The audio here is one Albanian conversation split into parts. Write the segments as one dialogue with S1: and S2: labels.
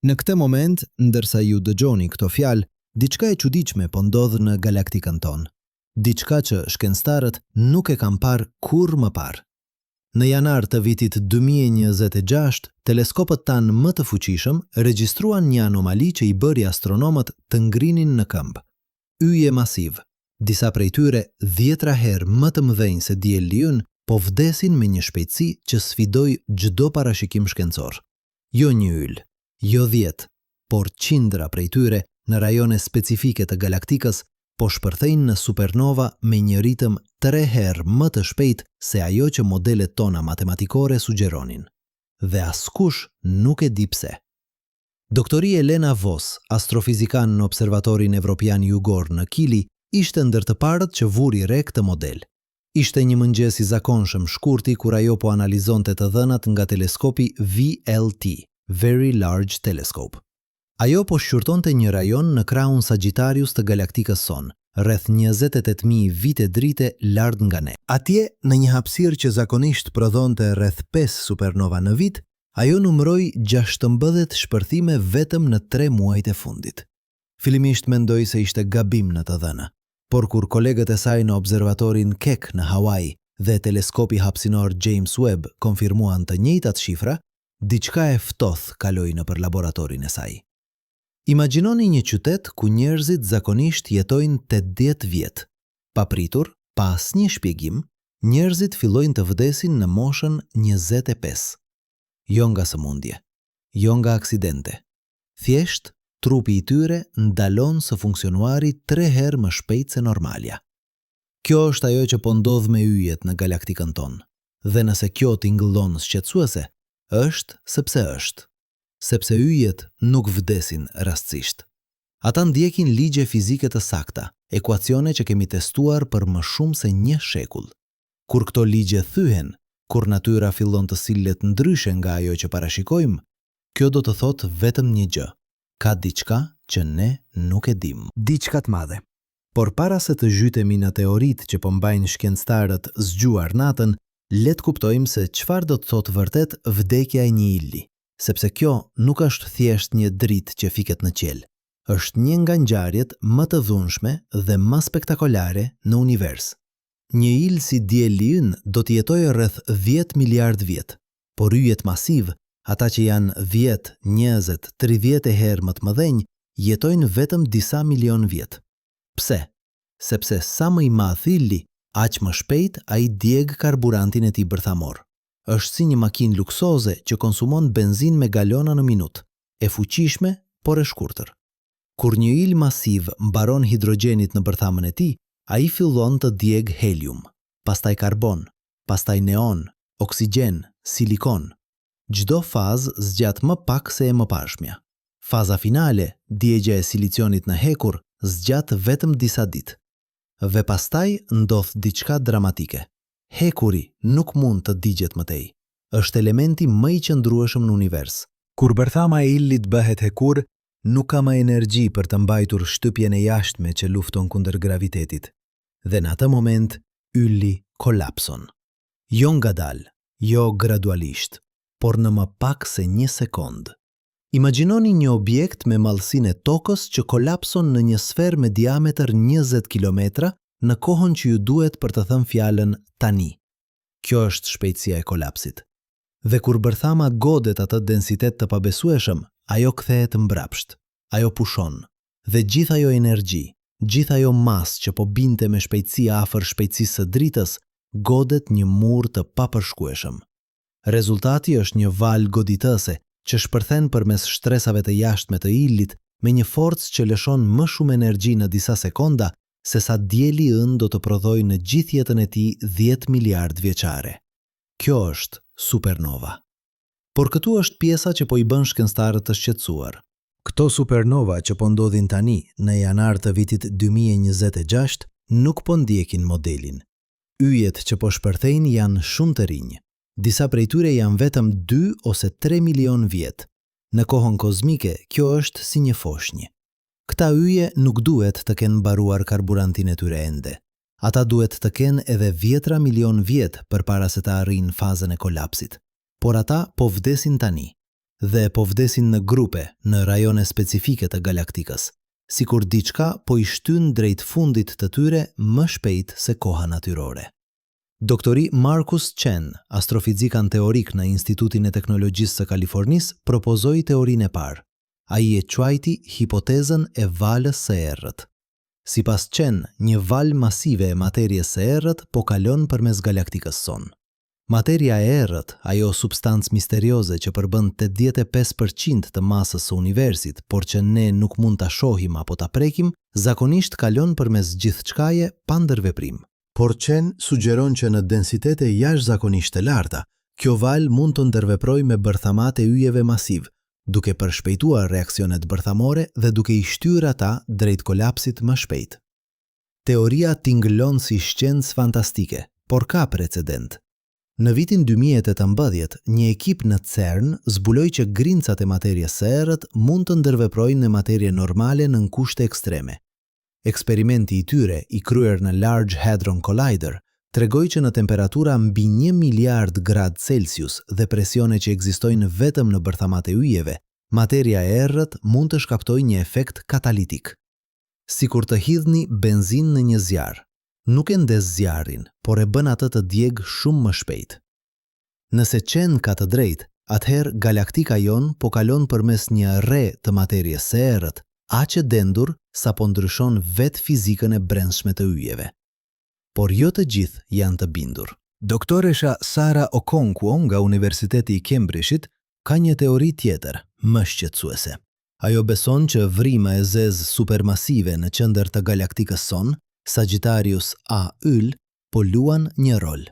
S1: Në këtë moment, ndërsa ju dëgjoni këto fjalë, diçka e çuditshme po ndodh në galaktikën tonë. Diçka që shkencëtarët nuk e kanë parë kurrë më parë. Në janar të vitit 2026, teleskopët tanë më të fuqishëm regjistruan një anomali që i bëri astronomët të ngrinin në këmbë. Yje masiv. Disa prej tyre 10 herë më të mëdhenj se dielli ynë, po vdesin me një shpejtësi që sfidoi çdo parashikim shkencor. Jo një yll, jo 10, por qindra prej tyre në rajone specifike të galaktikës po shpërthejnë në supernova me një ritëm 3 herë më të shpejt se ajo që modelet tona matematikore sugjeronin. Dhe askush nuk e di pse. Doktori Elena Vos, astrofizikan në Observatorin Evropian Jugor në Kili, ishte ndër të parët që vuri re këtë model. Ishte një mëngjes i zakonshëm shkurti kur ajo po analizonte të dhënat nga teleskopi VLT, Very Large Telescope. Ajo po shqyrtonte një rajon në krahun Sagittarius të galaktikës sonë, rreth 28.000 vite drite lart nga ne. Atje, në një hapësirë që zakonisht prodhonte rreth 5 supernova në vit, ajo numëroi 16 shpërthime vetëm në 3 muajt e fundit. Fillimisht mendoi se ishte gabim në të dhëna, por kur kolegët e saj në observatorin Keck në Hawaii dhe teleskopi hapësinor James Webb konfirmuan të njëjtat shifra, diçka e ftohtë kaloi nëpër laboratorin e saj. Imagjinoni një qytet ku njerëzit zakonisht jetojnë 80 vjet. Papritur, pa asnjë shpjegim, njerëzit fillojnë të vdesin në moshën 25. Jo nga sëmundje, jo nga aksidente. Thjesht, trupi i tyre ndalon së funksionuari 3 herë më shpejt se normalja. Kjo është ajo që po ndodh me yjet në galaktikën tonë. Dhe nëse kjo tingëllon shqetësuese, është sepse është. Sepse yjet nuk vdesin rastësisht. Ata ndjekin ligje fizike të sakta, ekuacione që kemi testuar për më shumë se 1 shekull. Kur këto ligje thyhen, kur natyra fillon të sillet ndryshe nga ajo që parashikojmë, kjo do të thotë vetëm një gjë. Ka diçka që ne nuk e dim. Diçka të madhe. Por para se të zhytemi në teoritë që po mbajnë shkencëtarët zgjuar natën, le të kuptojmë se çfarë do të thotë vërtet vdekja e një illi. Sepse kjo nuk është thjesht një dritë që fiket në qiell. Është një nga ngjarjet më të dhunshme dhe më spektakolare në univers. Një il si dielli ynë do të jetojë rreth 10 miliard vjet, por yjet masiv, ata që janë 10, 20, 30 herë më të mëdhenj, jetojnë vetëm disa milion vjet. Pse? Sepse sa më i madh illi, aq më shpejt ai djeg karburantin e tij bërthamor. Është si një makinë luksoze që konsumon benzin me galona në minutë, e fuqishme, por e shkurtër. Kur një il masiv mbaron hidrogenit në bërthamën e tij, ai fillon të djeg helium, pastaj karbon, pastaj neon, oksigjen, silikon. Çdo fazë zgjat më pak se e mëparshmja. Faza finale, djegja e silicionit në hekur, zgjat vetëm disa ditë. Dhe pastaj ndodh diçka dramatike. Hekuri nuk mund të digjet më tej. Është elementi më i qëndrueshëm në univers. Kur bërthama e illit bëhet hekur, nuk ka më energji për të mbajtur shtypjen e jashtme që lufton kundër gravitetit. Dhe në atë moment, ylli kolapson. Jo ngadalë, jo gradualisht, por në më pak se 1 sekond. Imagjinoni një objekt me mallësinë e tokës që kolapson në një sferë me diametër 20 kilometra në kohën që ju duhet për të thënë fjalën tani. Kjo është shpejtësia e kolapsit. Dhe kur bërthama godet atë densitet të pabesueshëm, ajo kthehet mbrapsht, ajo pushon, dhe gjithë ajo energji, gjithë ajo masë që po binte me shpejtësi afër shpejtësisë së dritës, godet një mur të papërshkueshëm. Rezultati është një valë goditëse që shpërthen përmes shtresave të jashtme të illit me një forcë që lëshon më shumë energji në disa sekonda se sa dielli ynë do të prodhojë në gjithë jetën e tij 10 miliard vjeçare. Kjo është supernova. Por këtu është pjesa që po i bën shkencëtarët të shqetësuar. Këto supernova që po ndodhin tani në janar të vitit 2026 nuk po ndjekin modelin. Yjet që po shpërthejnë janë shumë të rinj. Disa prej tyre janë vetëm 2 ose 3 milion vjet. Në kohën kozmike, kjo është si një foshnjë. Këta yje nuk duhet të kenë mbaruar karburantin e tyre ende. Ata duhet të kenë edhe 10 milion vjet përpara se të arrijnë fazën e kolapsit. Por ata po vdesin tani. dhe po vdesin në grupe në rajone specifike të galaktikës, sikur diçka po i shtyn drejt fundit të tyre më shpejt se koha natyrore. Doktori Marcus Chen, astrofizikan teorik në Institutin e Teknologjisë së Kalifornisë, propozoi teorinë e parë. Ai e quajti hipotezën e valës së errët. Sipas Chen, një valë masive e materjes së errët po kalon përmes galaktikës sonë. Materia e errët, ajo substancë misterioze që përbën 85% të masës së universit, por që ne nuk mund ta shohim apo ta prekim, zakonisht kalon përmes gjithçkaje pa ndërveprim. Por Chen sugjeron që në densitete jashtëzakonisht të larta, kjo valë mund të ndërveprojë me bërthamat e yjeve masiv, duke përshpejtuar reaksionet bërthamore dhe duke i shtyrë ata drejt kolapsit më shpejt. Teoria tingëllon si shkencë fantastike, por ka precedent. Në vitin 2018, një ekip në CERN zbuloi që grincat e materjes së errët mund të ndërveprojnë në materje normale në kushte ekstreme. Eksperimenti i tyre, i kryer në Large Hadron Collider, tregoi që në temperatura mbi 1 miliard gradë Celsius dhe presione që ekzistojnë vetëm në bërthamat e yjeve, materja e errët mund të shkaktojë një efekt katalitik. Sikur të hidhni benzinë në një zjarr. Nuk e ndes zjarrin, por e bën atë të djegë shumë më shpejt. Nëse Chen ka të drejtë, atëherë galaktika jon po kalon përmes një rre të materjes së errët, aq e dendur sa po ndryshon vetë fizikën e brendshme të yjeve. Por jo të gjithë janë të bindur. Doktoresha Sara Okonkwo nga Universiteti i Cambridge-it ka një teori tjetër, më shqetësuese. Ajo beson që vrima e zezë supermasive në qendër të galaktikës sonë, Sagittarius A yll, po luan një rol.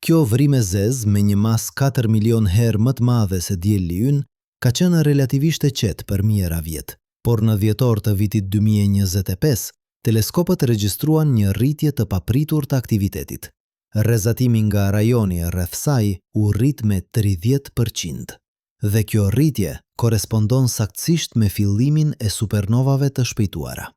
S1: Kjo vrime zezë me një mas 4 milion herë më të madhe se dielli ynë ka qenë relativisht e qetë për mijëra vjet, por në dhjetor të vitit 2025, teleskopët regjistruan një rritje të papritur të aktivitetit. Rrezatimi nga rajoni rreth saj u rrit me 30%. Dhe kjo rritje korespondon saktësisht me fillimin e supernovave të shpejtuara.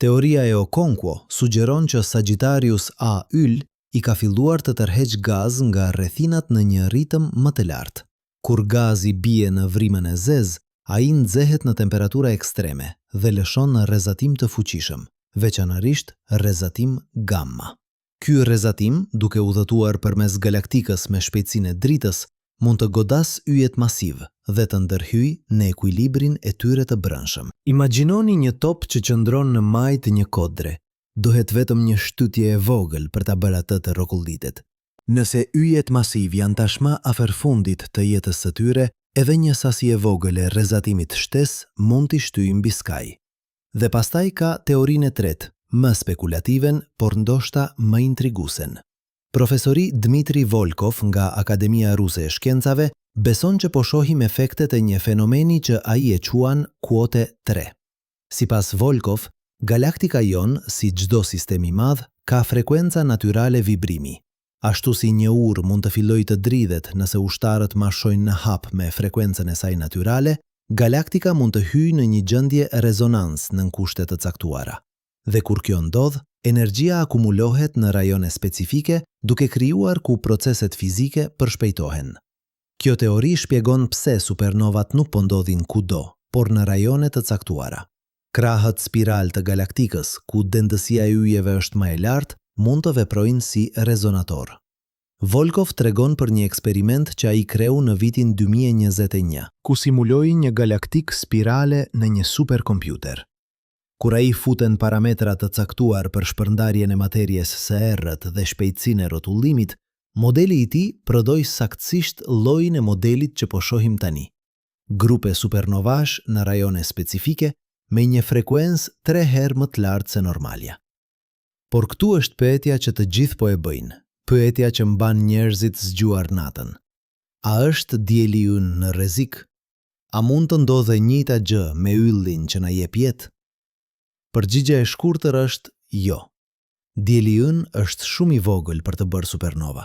S1: Teoria e Okonkwo sugjeron që Sagittarius A yll i ka filluar të tërheq gaz nga rrethinat në një ritëm më të lartë. Kur gazi bie në vrimën e zezë, ai nxehet në temperatura ekstreme dhe lëshon në rrezatim të fuqishëm, veçanërisht rrezatim gamma. Ky rrezatim, duke udhëtuar përmes galaktikës me shpejtësinë e dritës, mund të godas yjet masiv dhe të ndërhyjë në ekuilibrin e tyre të brendshëm. Imagjinoni një top që qëndron në majë të një kodre. Duhet vetëm një shtytje e vogël për ta bërë atë të rrokullitet. Nëse yjet masiv janë tashmë afër fundit të jetës së tyre, edhe një sasi e vogël e rrezatimit shtesë mund t'i shtyjë mbi skaj. Dhe pastaj ka teorinë e tretë, më spekulativen, por ndoshta më intriguesen. Profesori Dmitri Volkov nga Akademia Ruse e Shkencave beson që po shohim efektet e një fenomeni që ai e quan kuote 3. Sipas Volkov, galaktika jon, si çdo sistem i madh, ka frekuenca natyrale vibrimi. Ashtu si një urë mund të fillojë të dridhet nëse ushtarët marshojnë në hap me frekuencën e saj natyrale, galaktika mund të hyjë në një gjendje rezonancë në kushte të caktuara. Dhe kur kjo ndodh, energjia akumulohet në rajone specifike, duke krijuar ku proceset fizike përshpejtohen. Kjo teori shpjegon pse supernovat nuk po ndodhin kudo, por në rajone të caktuara. Krahët spiral të galaktikës, ku dendësia e yjeve është më e lartë, mund të veprojnë si rezonator. Volkov tregon për një eksperiment që ai kreu në vitin 2021, ku simuloi një galaktik spirale në një superkompjuter. Kur ai futen parametra të caktuar për shpërndarjen e materjes së errët dhe shpejtësinë e rrotullimit, modeli i tij prodhoi saktësisht llojin e modelit që po shohim tani. Grupe supernovash në rajone specifike me një frekuencë 3 herë më të lartë se normalja. Por këtu është pyetja që të gjithë po e bëjnë, pyetja që mban njerëzit zgjuar natën. A është dieli ynë në rrezik? A mund të ndodhe njëjta gjë me yllin që na jep jetë? Përgjigjja e shkurtër është jo. Dieli ynë është shumë i vogël për të bërë supernova.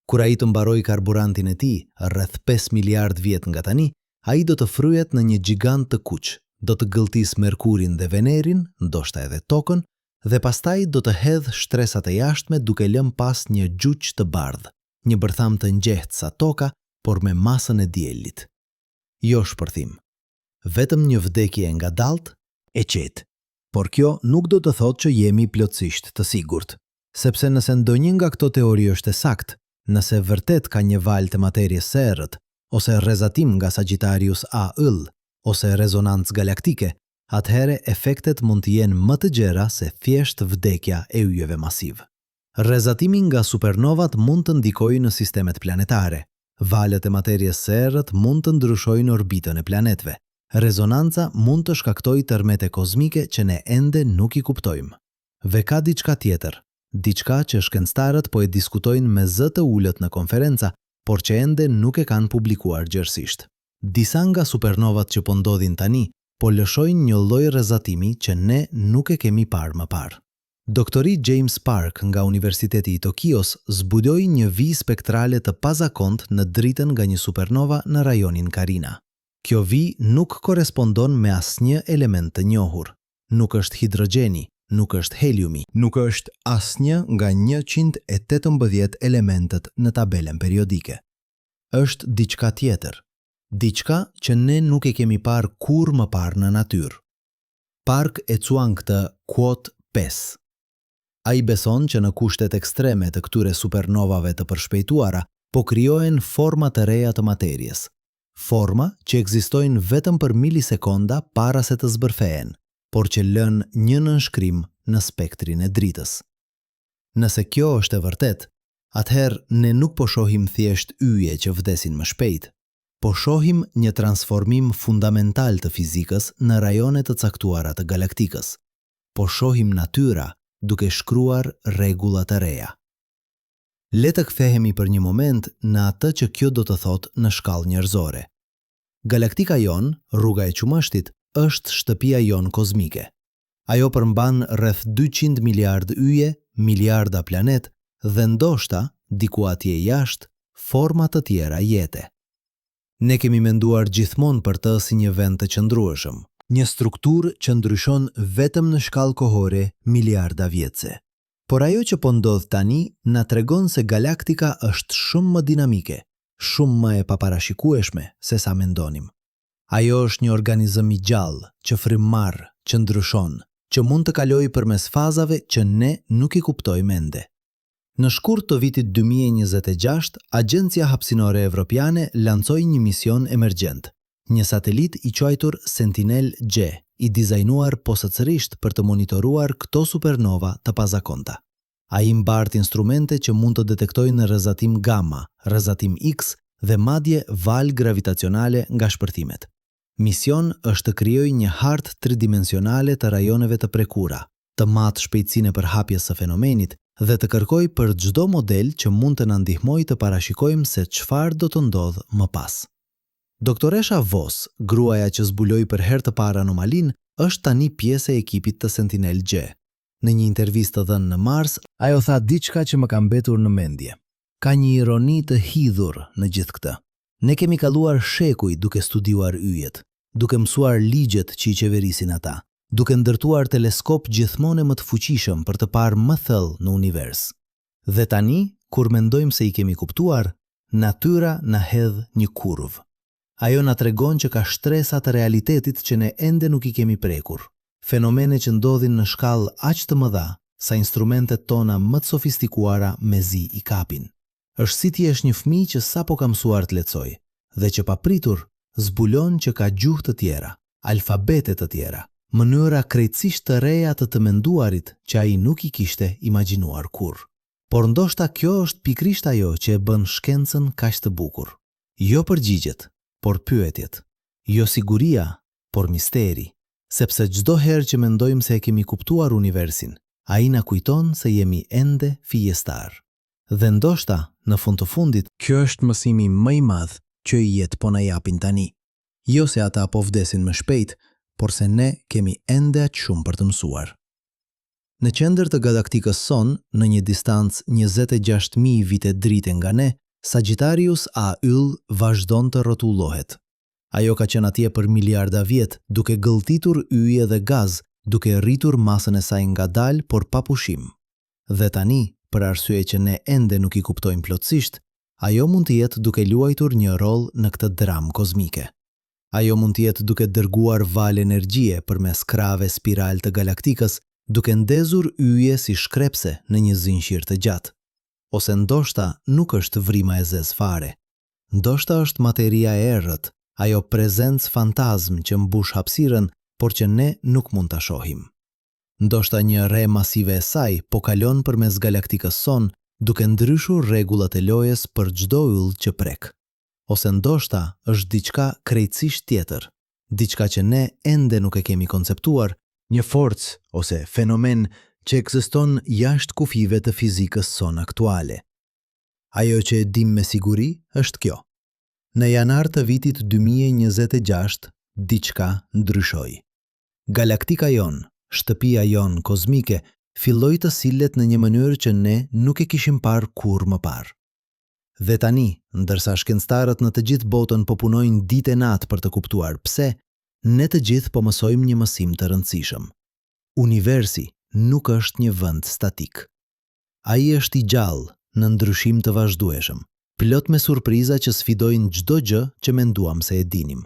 S1: Kur ai të mbarojë karburantin e tij, rreth 5 miliard vjet nga tani, ai do të fryhet në një gjigant të kuq, do të gëlltisë Merkurin dhe Venerin, ndoshta edhe Tokën, dhe pastaj do të hedhë shtresat e jashtme duke lënë pas një gjuq të bardhë, një bërtham të ngjehtë sa Toka, por me masën e diellit. jo shpërthim. Vetëm një vdekje nga dalt e qetë. Por kjo nuk do të thotë që jemi plotësisht të sigurt, sepse nëse ndonjë nga këto teori është e saktë, nëse vërtet ka një valë të materjes së errët, ose rrezatim nga Sagittarius A ëll, ose rezonancë galaktike, atëherë efektet mund të jenë më të gjera se thjesht vdekja e yjeve masiv. Rrezatimi nga supernovat mund të ndikojë në sistemet planetare. Valët e materjes së errët mund të ndryshojnë orbitën e planetëve. Rezonanca mund të shkaktojë tërmete kozmike që ne ende nuk i kuptojmë. Dhe ka diçka tjetër, diçka që shkencëtarët po e diskutojnë me zë të ulët në konferenca, por që ende nuk e kanë publikuar gjërësisht. Disa nga supernovat që po ndodhin tani, po lëshojnë një lloj rrezatimi që ne nuk e kemi parë më parë. Doktori James Park nga Universiteti i Tokios zbuloi një vijë spektrale të pazakontë në dritën nga një supernova në rajonin Carina. Kjo vijë nuk korespondon me asnjë element të njohur. Nuk është hidrogjeni, nuk është heliumi, nuk është asnjë nga 118 elementet në tabelën periodike. Është diçka tjetër. Diçka që ne nuk e kemi parë kurrë më parë në natyrë. Park e quan këtë quote 5. Ai beson që në kushtet ekstreme të këtyre supernovave të përshpejtuara, po krijohen forma të reja të materjes. Forma që ekzistojnë vetëm për milisekonda para se të zbërthehen, por që lënë një nënshkrim në spektrin e dritës. Nëse kjo është e vërtet, atëherë ne nuk po shohim thjesht yje që vdesin më shpejt, po shohim një transformim fundamental të fizikës në rajone të caktuara të galaktikës. Po shohim natyra duke shkruar rregulla të reja. Le të kthehemi për një moment në atë që kjo do të thotë në shkallë njerëzore. Galaktika jon, rruga e qumështit, është shtëpia jon kozmike. Ajo përmban rreth 200 miliard yje, miliarda planet dhe ndoshta, diku atje jashtë, forma të tjera jete. Ne kemi menduar gjithmonë për të si një vend të qëndrueshëm, një strukturë që ndryshon vetëm në shkallë kohore miliarda vjetëse. Por ajo që po ndodh tani na tregon se galaktika është shumë më dinamike, shumë më e paparashikueshme se sa mendonim. Ajo është një organizëm i gjallë, që frymëmarr, që ndryshon, që mund të kalojë përmes fazave që ne nuk i kuptojmë ende. Në shkurt të vitit 2026, Agjencia Hapësinore Evropiane lancoi një mision emergjent, një satelit i quajtur Sentinel-G, i dizajnuar posaçërisht për të monitoruar këto supernova të pazakonta. Ai mbart instrumente që mund të detektojnë rrezatim gamma, rrezatim X dhe madje valë gravitacionale nga shpërthimet. Mision është të krijojë një hartë tridimensionale të rajoneve të prekura, të matë shpejtësinë e përhapjes së fenomenit dhe të kërkojë për çdo model që mund të na ndihmojë të parashikojmë se çfarë do të ndodhë më pas. Doktoresha Vos, gruaja që zbuloi për herë të parë anomalinë, është tani pjesë e ekipit të Sentinel-G. Në një intervistë dhënë në Mars, ajo tha diçka që më ka mbetur në mendje. Ka një ironi të hidhur në gjithë këtë. Ne kemi kaluar shekuj duke studiuar yjet, duke mësuar ligjet që i qeverisin ata, duke ndërtuar teleskop gjithmonë më të fuqishëm për të parë më thellë në univers. Dhe tani, kur mendojmë se i kemi kuptuar, natyra na hedh një kurvë. Ajo na tregon që ka shtresa të realitetit që ne ende nuk i kemi prekur. Fenomene që ndodhin në shkallë aq të mëdha, sa instrumentet tona më të sofistikuara mezi i kapin. Është si ti jesh një fëmijë që sapo ka mësuar të lexojë dhe që papritur zbulon që ka gjuhë të tjera, alfabete të tjera, mënyra krejtësisht të reja të menduarit që ai nuk i kishte imagjinuar kurrë. Por ndoshta kjo është pikrisht ajo që e bën shkencën kaq të bukur. Jo përgjigjet, por pyetjet. Jo siguria, por misteri. Sepse çdo herë që mendojmë se e kemi kuptuar universin, ai na kujton se jemi ende fijestar. Dhe ndoshta, në fund të fundit, kjo është mësimi më i madh që i jetë po na japin tani. Jo se ata po vdesin më shpejt, por se ne kemi ende aq shumë për të mësuar. Në qendër të galaktikës son, në një distancë 26.000 vite drite nga ne, Sagittarius A yll vazhdon të rrotullohet. Ajo ka qenë atje për miliarda vjet, duke gëlltitur yje dhe gaz, duke rritur masën e saj ngadalë por pa pushim. Dhe tani, për arsye që ne ende nuk i kuptojmë plotësisht, ajo mund të jetë duke luajtur një rol në këtë dramë kozmike. Ajo mund të jetë duke dërguar valë energjie përmes krave spiral të galaktikës, duke ndezur yje si shkrepse në një zinxhir të gjatë. Ose ndoshta nuk është vrima e zezë fare. Ndoshta është materia e errët, ajo prezencë fantazm që mbush hapësirën, por që ne nuk mund ta shohim. Ndoshta një re masive e saj po kalon përmes galaktikës son, duke ndryshur rregullat e lojës për çdo yll që prek. Ose ndoshta është diçka krejtësisht tjetër, diçka që ne ende nuk e kemi konceptuar, një forcë ose fenomen që ekziston jashtë kufive të fizikës son aktuale. Ajo që e dim me siguri është kjo. Në janar të vitit 2026, diçka ndryshoi. Galaktika jon, shtëpia jon kozmike, filloi të sillet në një mënyrë që ne nuk e kishim parë kurrë më parë. Dhe tani, ndërsa shkencëtarët në të gjithë botën po punojnë ditë e natë për të kuptuar pse, ne të gjithë po mësojmë një mësim të rëndësishëm. Universi nuk është një vend statik. Ai është i gjallë, në ndryshim të vazhdueshëm, plot me surpriza që sfidojnë çdo gjë që menduam se e dinim.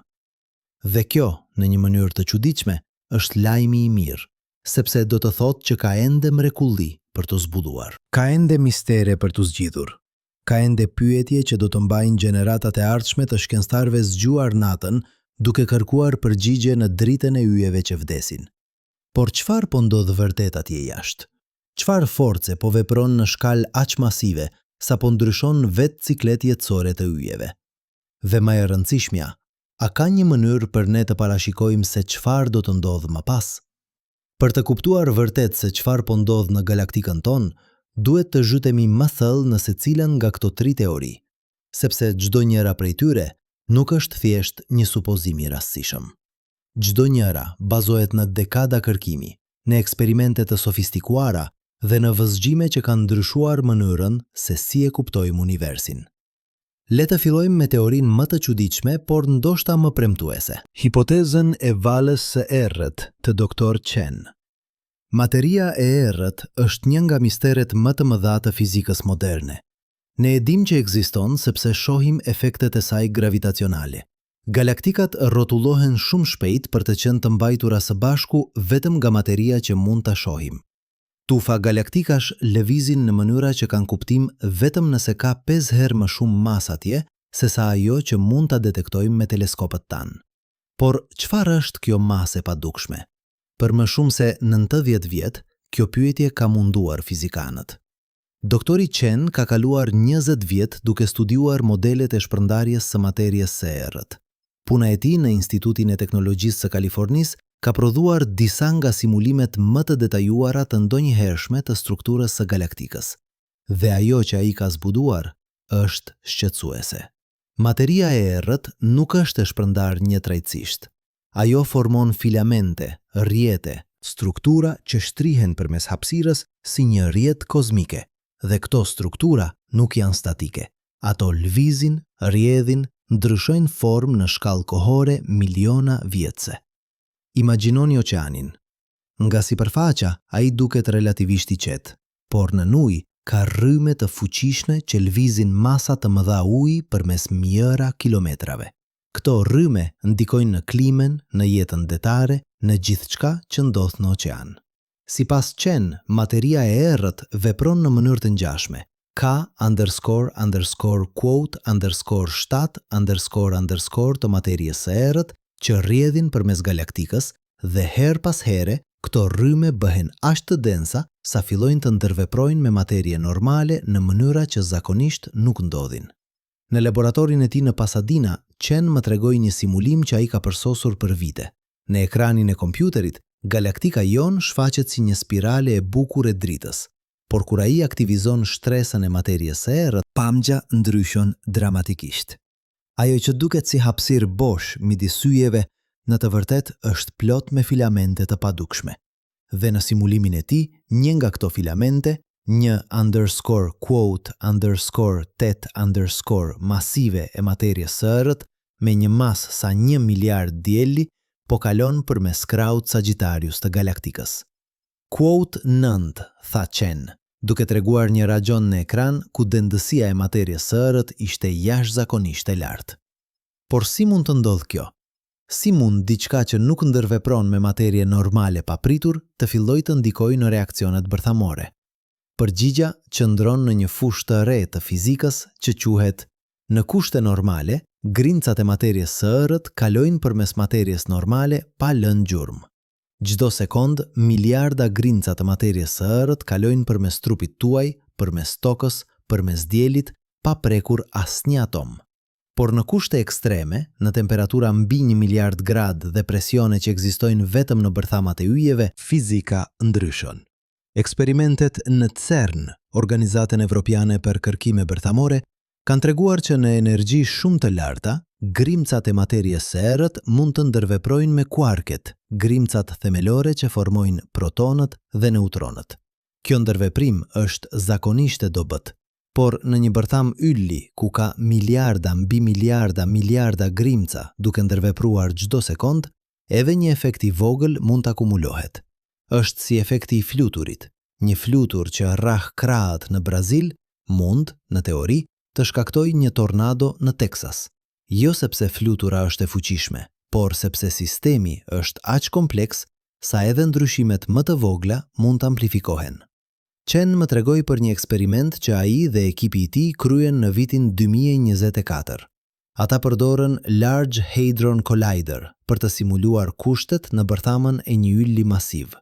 S1: Dhe kjo, në një mënyrë të çuditshme, është lajmi i mirë, sepse do të thotë që ka ende mrekulli për të zbuluar. Ka ende mistere për të zgjidhur. Ka ende pyetje që do të mbajnë gjeneratat e ardhshme të shkencëtarëve zgjuar natën, duke kërkuar përgjigje në dritën e yjeve që vdesin. Por çfarë po ndodh vërtet atje jashtë? Çfarë force po vepron në shkallë aq masive, sa po ndryshon vetë ciklet jetësore të yjeve? Dhe më e rëndësishmja, a ka një mënyrë për ne të parashikojmë se çfarë do të ndodhë më pas? Për të kuptuar vërtet se çfarë po ndodh në galaktikën tonë, duhet të zhytemi më thellë në secilën nga këto 3 teori, sepse çdo njëra prej tyre nuk është thjesht një supozim i rastësishëm. Çdo njëra bazohet në dekada kërkimi, në eksperimente të sofistikuara dhe në vëzhgjime që kanë ndryshuar mënyrën se si e kuptojmë universin. Le të fillojmë me teorinë më të çuditshme, por ndoshta më premtuese. Hipotezën e valës së errët të Dr. Chen. Materia e errët është një nga misteret më të mëdha të fizikës moderne. Ne e dim që ekziston sepse shohim efektet e saj gravitacionale. Galaktikat rrotullohen shumë shpejt për të qenë të mbajtura së bashku vetëm nga materia që mund ta shohim. Tufa galaktikash lëvizin në mënyra që kanë kuptim vetëm nëse ka 5 herë më shumë masë atje se sa ajo që mund ta detektojmë me teleskopët tanë. Por çfarë është kjo masë e padukshme? Për më shumë se 90 vjet, kjo pyetje ka munduar fizikanët. Doktori Chen ka kaluar 20 vjet duke studiuar modelet e shpërndarjes së materies së errët. Puna e tij në Institutin e Teknologjisë së Kalifornisë ka prodhuar disa nga simulimet më të detajuara të ndonjëhershme të strukturës së galaktikës. Dhe ajo që ai ka zbuduar është shqetësuese. Materia e errët nuk është e shpërndarë njëtrajtësisht. Ajo formon filamente, rjete, struktura që shtrihen përmes hapësirës si një rjet kozmike, dhe këto struktura nuk janë statike. Ato lvizin, rjedhin, ndryshojnë formë në shkallë kohore miliona vjetëse. Imagjinoni oqeanin. Nga sipërfaqja, ai duket relativisht i qetë, por në ujë ka rrymë të fuqishme që lvizin masa të mëdha uji përmes mijëra kilometrave. Këto rrymë ndikojnë në klimën, në jetën detare, në gjithçka që ndodh në oqean. Sipas Chen, materia e errët vepron në mënyrë të ngjashme. K_quote_7_7_ të materies së errët që rrjedhin përmes galaktikës dhe her pas here këto rrymë bëhen aq të densa sa fillojnë të ndërveprojnë me materie normale në mënyra që zakonisht nuk ndodhin. Në laboratorin e tij në Pasadena, Chen më tregoi një simulim që ai ka përsosur për vite. Në ekranin e kompjuterit, galaktika jon shfaqet si një spirale e bukur e dritës, por kur ai aktivizon shtresën e materies së errët, pamja ndryshon dramatikisht. Ajo që duket si hapësirë bosh midis syjeve, në të vërtet është plot me filamente të padukshme. Dhe në simulimin e tij, një nga këto filamente, një_quote_8_ masive e materies së errët me një masë sa 1 miliard dielli, po kalon përmes kraut Sagittarius të galaktikës. Quote 9, tha Chen, duke treguar një rajon në ekran ku dendësia e materies së errët ishte jashtëzakonisht e lartë. Por si mund të ndodhë kjo? Si mund diçka që nuk ndërvepron me materie normale papritur të fillojë të ndikojë në reakcionet bërthamore? Përgjigja qëndron në një fushë të re të fizikës që quhet: në kushte normale, grimcat e materjes së errët kalojnë përmes materjes normale pa lënë gjurmë. Çdo sekond, miliarda grimca të materjes së errët kalojnë përmes trupit tuaj, përmes tokës, përmes diellit, pa prekur asnjë atom. Por në kushte ekstreme, në temperatura mbi 1 miliard grad dhe presione që ekzistojnë vetëm në bërthamat e yjeve, fizika ndryshon. Eksperimentet në CERN, Organizatën Evropiane për Kërkime Bërthamore, kanë treguar që në energji shumë të larta, grimcat e materjes së errët mund të ndërveprojnë me kuarket, grimcat themelore që formojnë protonët dhe neutronët. Kjo ndërveprim është zakonisht e dobët. Por në një bërtham ylli, ku ka miliarda mbi miliarda grimca duke ndërvepruar çdo sekond, edhe një efekt i vogël mund të akumulohet. Është si efekti i fluturit. Një flutur që rrah krahët në Brazil mund, në teori, të shkaktojë një tornado në Texas. Jo sepse flutura është e fuqishme, por sepse sistemi është aq kompleks sa edhe ndryshimet më të vogla mund të amplifikohen. Chen më tregoi për një eksperiment që ai dhe ekipi i tij kryen në vitin 2024. Ata përdorën Large Hadron Collider për të simuluar kushtet në bërthamën e një ylli masiv.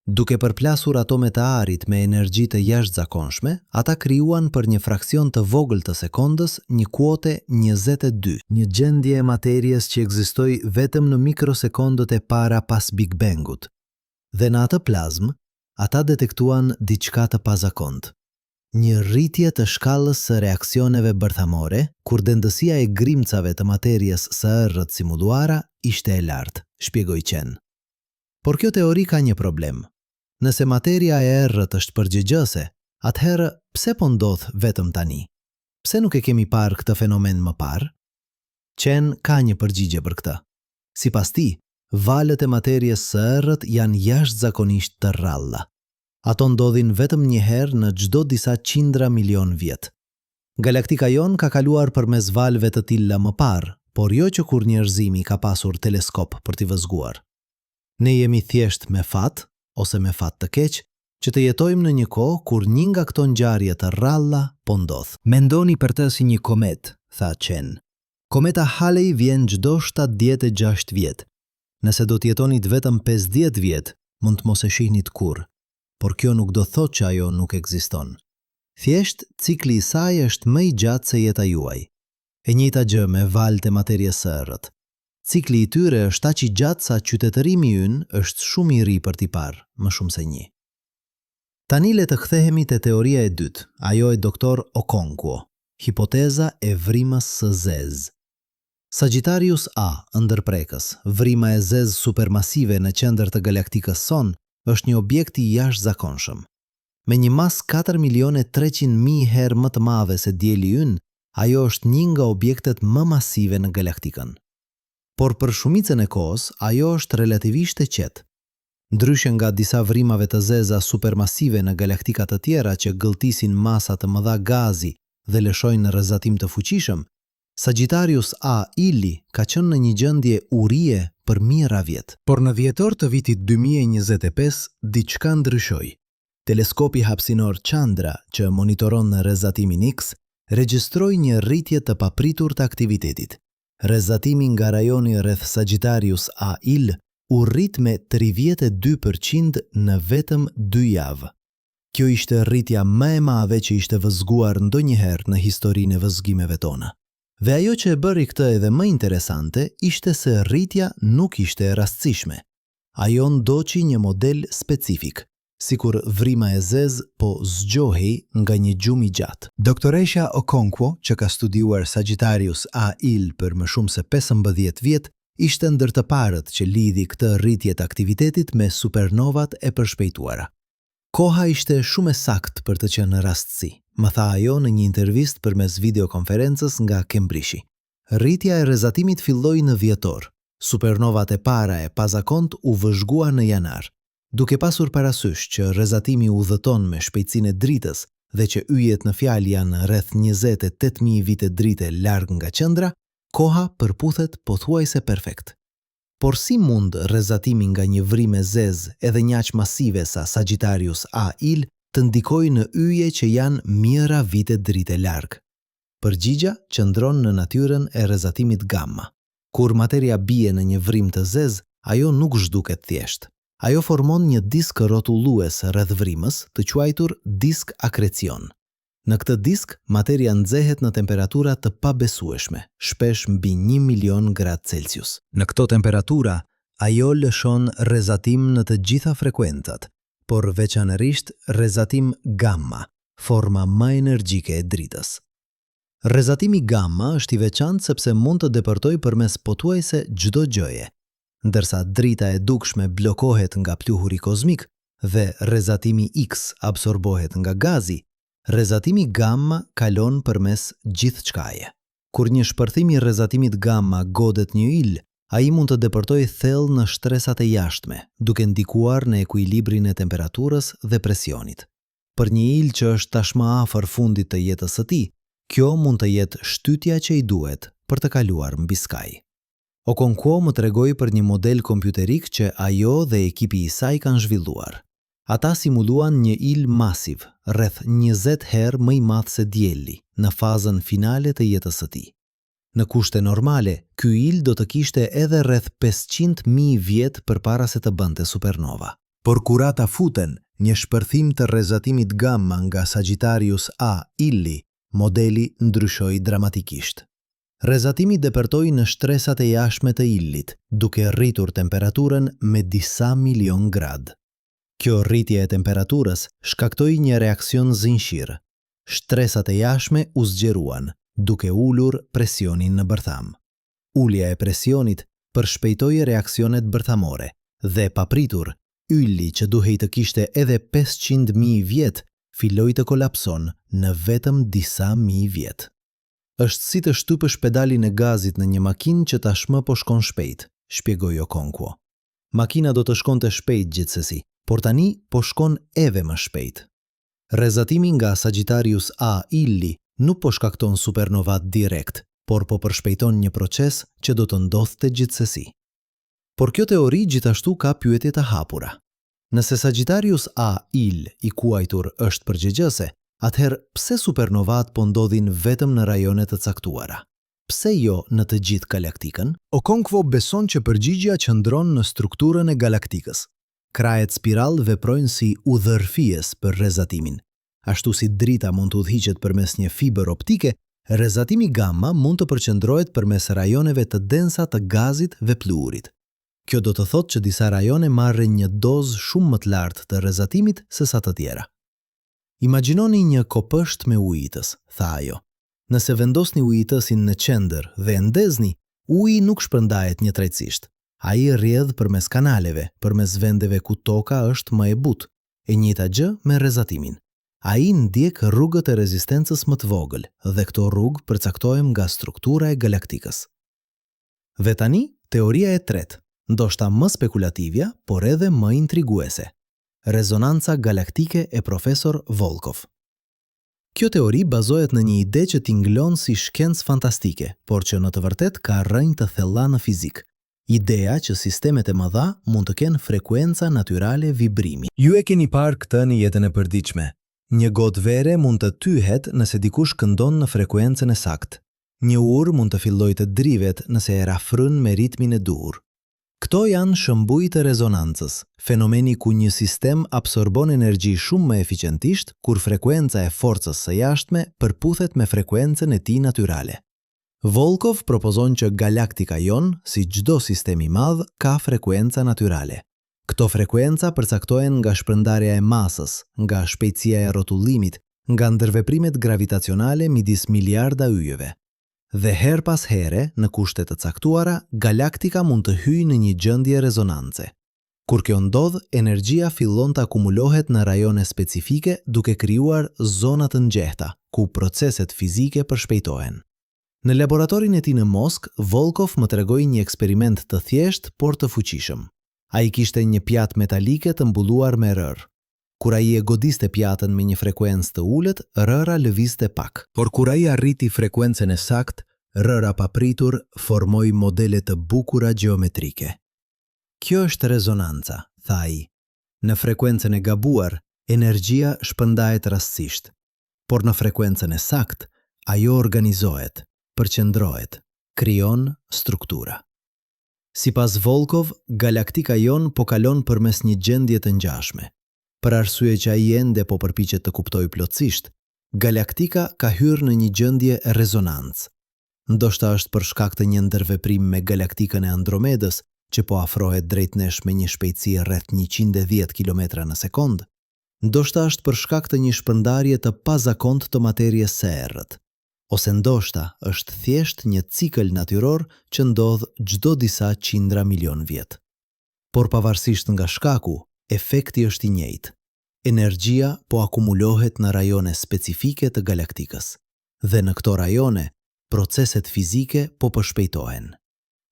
S1: Duke përplasur atomet të arit me energji të jashtëzakonshme, ata krijuan për një fraksion të vogël të sekondës një kuote 22, një gjendje e materjes që ekzistoi vetëm në mikrosekondët e para pas Big Bangut. Dhe në atë plazmë, ata detektuan diçka të pazakont. Një rritje të shkallës së reaksioneve bërthamore, kur dendësia e grimcave të materjes së errët simuluara ishte e lartë, shpjegoi Chen. Por kjo teori ka një problem. Nëse materia e errët është përgjegjëse, atëherë pse po ndodh vetëm tani? Pse nuk e kemi parë këtë fenomen më parë? Chen ka një përgjigje për këtë. Sipas tij, valët e materjes së errët janë jashtëzakonisht të rralla. Ato ndodhin vetëm një herë në çdo disa qindra milion vjet. Galaktika jon ka kaluar përmes valëve të tilla më parë, por jo që kur njerëzimi ka pasur teleskop për t'i vëzhguar. Ne jemi thjesht me fat, ose me fat të keq, që të jetojmë në një kohë kur një nga këto ngjarje të rralla po ndodh. Mendoni për të si një komet, tha Chen. Kometa Halley vjen çdo 76 vjet. Nëse do t'jetonit vetëm 50 vjet, mund të mos e shihnit kurrë, por kjo nuk do thotë që ajo nuk ekziston. Thjesht, cikli i saj është më i gjatë se jeta juaj. E njëjta gjë me valët e materjes së errët. Cikli i tyre është aq i gjatë sa qytetërimi ynë është shumë i ri për t'i parë, më shumë se një. Tani le të kthehemi te teoria e dytë, ajo e Dr. Okonkwo, hipoteza e vrimës së zezë. Sagittarius A, ëndërprekës, vrima e zezë supermasive në qendër të galaktikës son, është një objekt i jashtëzakonshëm. Me një masë 4.300.000 herë më të madhe se dielli ynë, ajo është një nga objektet më masive në galaktikën. Por për shumicën e kohës, ajo është relativisht e qetë. Ndryshe nga disa vrimave të zeza supermasive në galaktika të tjera që gëlltisin masa të mëdha gazi dhe lëshojnë rrezatim të fuqishëm, Sagittarius A Ili ka qenë në një gjendje urie për mijëra vjet. Por në dhjetor të vitit 2025, diçka ndryshoi. Teleskopi hapësinor Chandra, që monitoron në rrezatimin X, regjistroi një rritje të papritur të aktivitetit. Rrezatimi nga rajoni rreth Sagittarius A Il u rrit me 32% në vetëm 2 javë. Kjo ishte rritja më e madhe që ishte vëzhguar ndonjëherë në historinë e vëzhgimeve tona. Dhe ajo që e bëri këtë edhe më interesante ishte se rritja nuk ishte e rastësishme. Ajo ndoqi një model specifik, sikur vrima e zezë po zgjohej nga një gjumë i gjatë. Doktoresha Okonkwo, që ka studiuar Sagittarius A Il për më shumë se 15 vjet, ishte ndër të parët që lidhi këtë rritje të aktivitetit me supernovat e përshpejtuara. Koha ishte shumë e saktë për të qenë rastësi, më tha ajo në një intervistë përmes videokonferencës nga Cambridge. Rritja e rrezatimit filloi në dhjetor. Supernovat e para e pazakont u vëzhguan në janar. Duke pasur parasysh që rrezatimi udhëton me shpejtësinë e dritës dhe që yjet në fjalë janë rreth 28.000 vite drite larg nga qendra, koha përputhet pothuajse perfekt. Por si mund rrezatimi nga një vrim e zezë edhe një aq masive sa Sagittarius A-Il të ndikojë në yje që janë mijëra vite drite larg? Përgjigja qëndron në natyrën e rrezatimit gamma. Kur materia bie në një vrim të zezë, ajo nuk zhduket thjesht. Ajo formon një disk rrotullues rreth vrimës, të quajtur disk akrecion. Në këtë disk, materia nxehet në temperatura të pabesueshme, shpesh mbi 1.000.000 gradë Celsius. Në këto temperatura, ajo lëshon rrezatim në të gjitha frekuencat, por veçanërisht rrezatim gamma, forma më energjike e dritës. Rrezatimi gamma është i veçantë sepse mund të depërtojë përmes pothuajse çdo gjëje. Ndërsa drita e dukshme blokohet nga pluhuri kozmik dhe rrezatimi X absorbohet nga gazi, rrezatimi gamma kalon përmes gjithçkaje. Kur një shpërthim i rrezatimit gamma godet një yll, ai mund të depërtojë thellë në shtresat e jashtme, duke ndikuar në ekuilibrin e temperaturës dhe presionit. Për një yll që është tashmë afër fundit të jetës së tij, kjo mund të jetë shtytja që i duhet për të kaluar mbi skaj. Okonkwo më tregoi për një model kompjuterik që ajo dhe ekipi i saj kanë zhvilluar. Ata simuluan një yll masiv, rreth 20 herë më i madh se dielli, në fazën finale të jetës së tij. Në kushte normale, ky yll do të kishte edhe rreth 500.000 vjet përpara se të bënte supernova. Por kur ata futen një shpërthim të rrezatimit gamma nga Sagittarius A-illi, modeli ndryshoi dramatikisht. Rrezatimi depërtoi në shtresat e jashtme të illit, duke rritur temperaturën me disa milion gradë. Kjo rritje e temperaturës shkaktoi një reakcion zinxhir. Shtresat e jashtme u zgjeruan, duke ulur presionin në bërtham. Ulja e presionit përshpejtoi reaksionet bërthamore dhe papritur, ylli që duhej të kishte edhe 500.000 vjet, filloi të kolapson në vetëm disa mijë vjet. Është si të shtypësh pedalin e gazit në një makinë që tashmë po shkon shpejt, shpjegoi Okonkwo. Makina do të shkonte shpejt gjithsesi, por tani po shkon edhe më shpejt. Rrezatimi nga Sagittarius A-illi nuk po shkakton supernovat direkt, por po përshpejton një proces që do të ndodhte gjithsesi. Por kjo teori gjithashtu ka pyetje të hapura. Nëse Sagittarius A-ill i quajtur është përgjegjëse, atëherë pse supernovat po ndodhin vetëm në rajone të caktuara? Pse jo në të gjithë galaktikën? Okonkwo beson që përgjigjja qëndron në strukturën e galaktikës. Krajet spiral veprojnë si udhërfies për rrezatimin. Ashtu si drita mund të udhëhiqet përmes një fiber optike, rrezatimi gamma mund të përqendrohet përmes rajoneve të densa të gazit dhe pluhurit. Kjo do të thotë që disa rajone marrin një dozë shumë më të lartë të rrezatimit se sa të tjera. Imagjinoni një kopësht me ujitës, tha ajo. Nëse vendosni ujitësin në qendër dhe ndezni, uji nuk shpërndahet njëtrajtësisht. Ai rrjedh përmes kanaleve, përmes vendeve ku toka është më e butë, e njëjta gjë me rrezatimin. Ai ndjek rrugët e rezistencës më të vogël dhe këto rrugë përcaktohen nga struktura e galaktikës. Dhe tani, teoria e tretë, ndoshta më spekulativja, por edhe më intriguese. Rezonanca galaktike e profesor Volkov. Kjo teori bazohet në një ide që tingëllon si shkencë fantastike, por që në të vërtet ka rrënjë të thella në fizik. Ideja që sistemet e mëdha mund të kenë frekuenca natyrale vibrimi. Ju e keni parë këtë në jetën e përditshme. Një gotë vere mund të tyhet nëse dikush këndon në frekuencën e saktë. Një urë mund të fillojë të drivet nëse e rafryn me ritmin e duhur. Këto janë shëmbuj të rezonancës, fenomeni ku një sistem absorbon energji shumë më eficientisht kur frekuenca e forcës së jashtme përputhet me frekuencën e tij natyrale. Volkov propozon që galaktika jon, si çdo sistem i madh, ka frekuenca natyrale. Këto frekuenca përcaktohen nga shpërndarja e masës, nga shpejtësia e rrotullimit, nga ndërveprimet gravitacionale midis miliarda yjeve. Dhe her pas here, në kushte të caktuara, galaktika mund të hyjë në një gjendje rezonance. Kur kjo ndodh, energjia fillon të akumulohet në rajone specifike duke krijuar zona të ngjehta, ku proceset fizike përshpejtohen. Në laboratorin e tij në Moskë, Volkov më tregoi një eksperiment të thjeshtë por të fuqishëm. Ai kishte një pjatë metalike të mbulluar me rër. Kur ai e godiste pjatën me një frekuencë të ulët, rëra lëvizte pak. Por kur ai arriti frekuencën e saktë, rëra papritur formoi modele të bukura gjeometrike. Kjo është rezonanca, tha ai. Në frekuencën e gabuar, energjia shpëndahet rastësisht, por në frekuencën e saktë, ajo organizohet, përqendrohet, krijon struktura. Sipas Volkov, galaktika jon po kalon përmes një gjendje të ngjashme. Për arsye që ai ende po përpiqet të kuptojë plotësisht, galaktika ka hyrë në një gjendje rezonancë. Ndoshta është për shkak të një ndërveprim me galaktikën e Andromedës, që po afrohet drejt nesh me një shpejtësi rreth 110 km në sekond. Ndoshta është për shkak të një shpërndarje të pazakontë të materjes së errët. Ose ndoshta është thjesht një cikël natyror që ndodh çdo disa qindra milion vjet. Por pavarësisht nga shkaku, efekti është i njëjtë. Energjia po akumulohet në rajone specifike të galaktikës. Dhe në këto rajone, proceset fizike po përshpejtohen.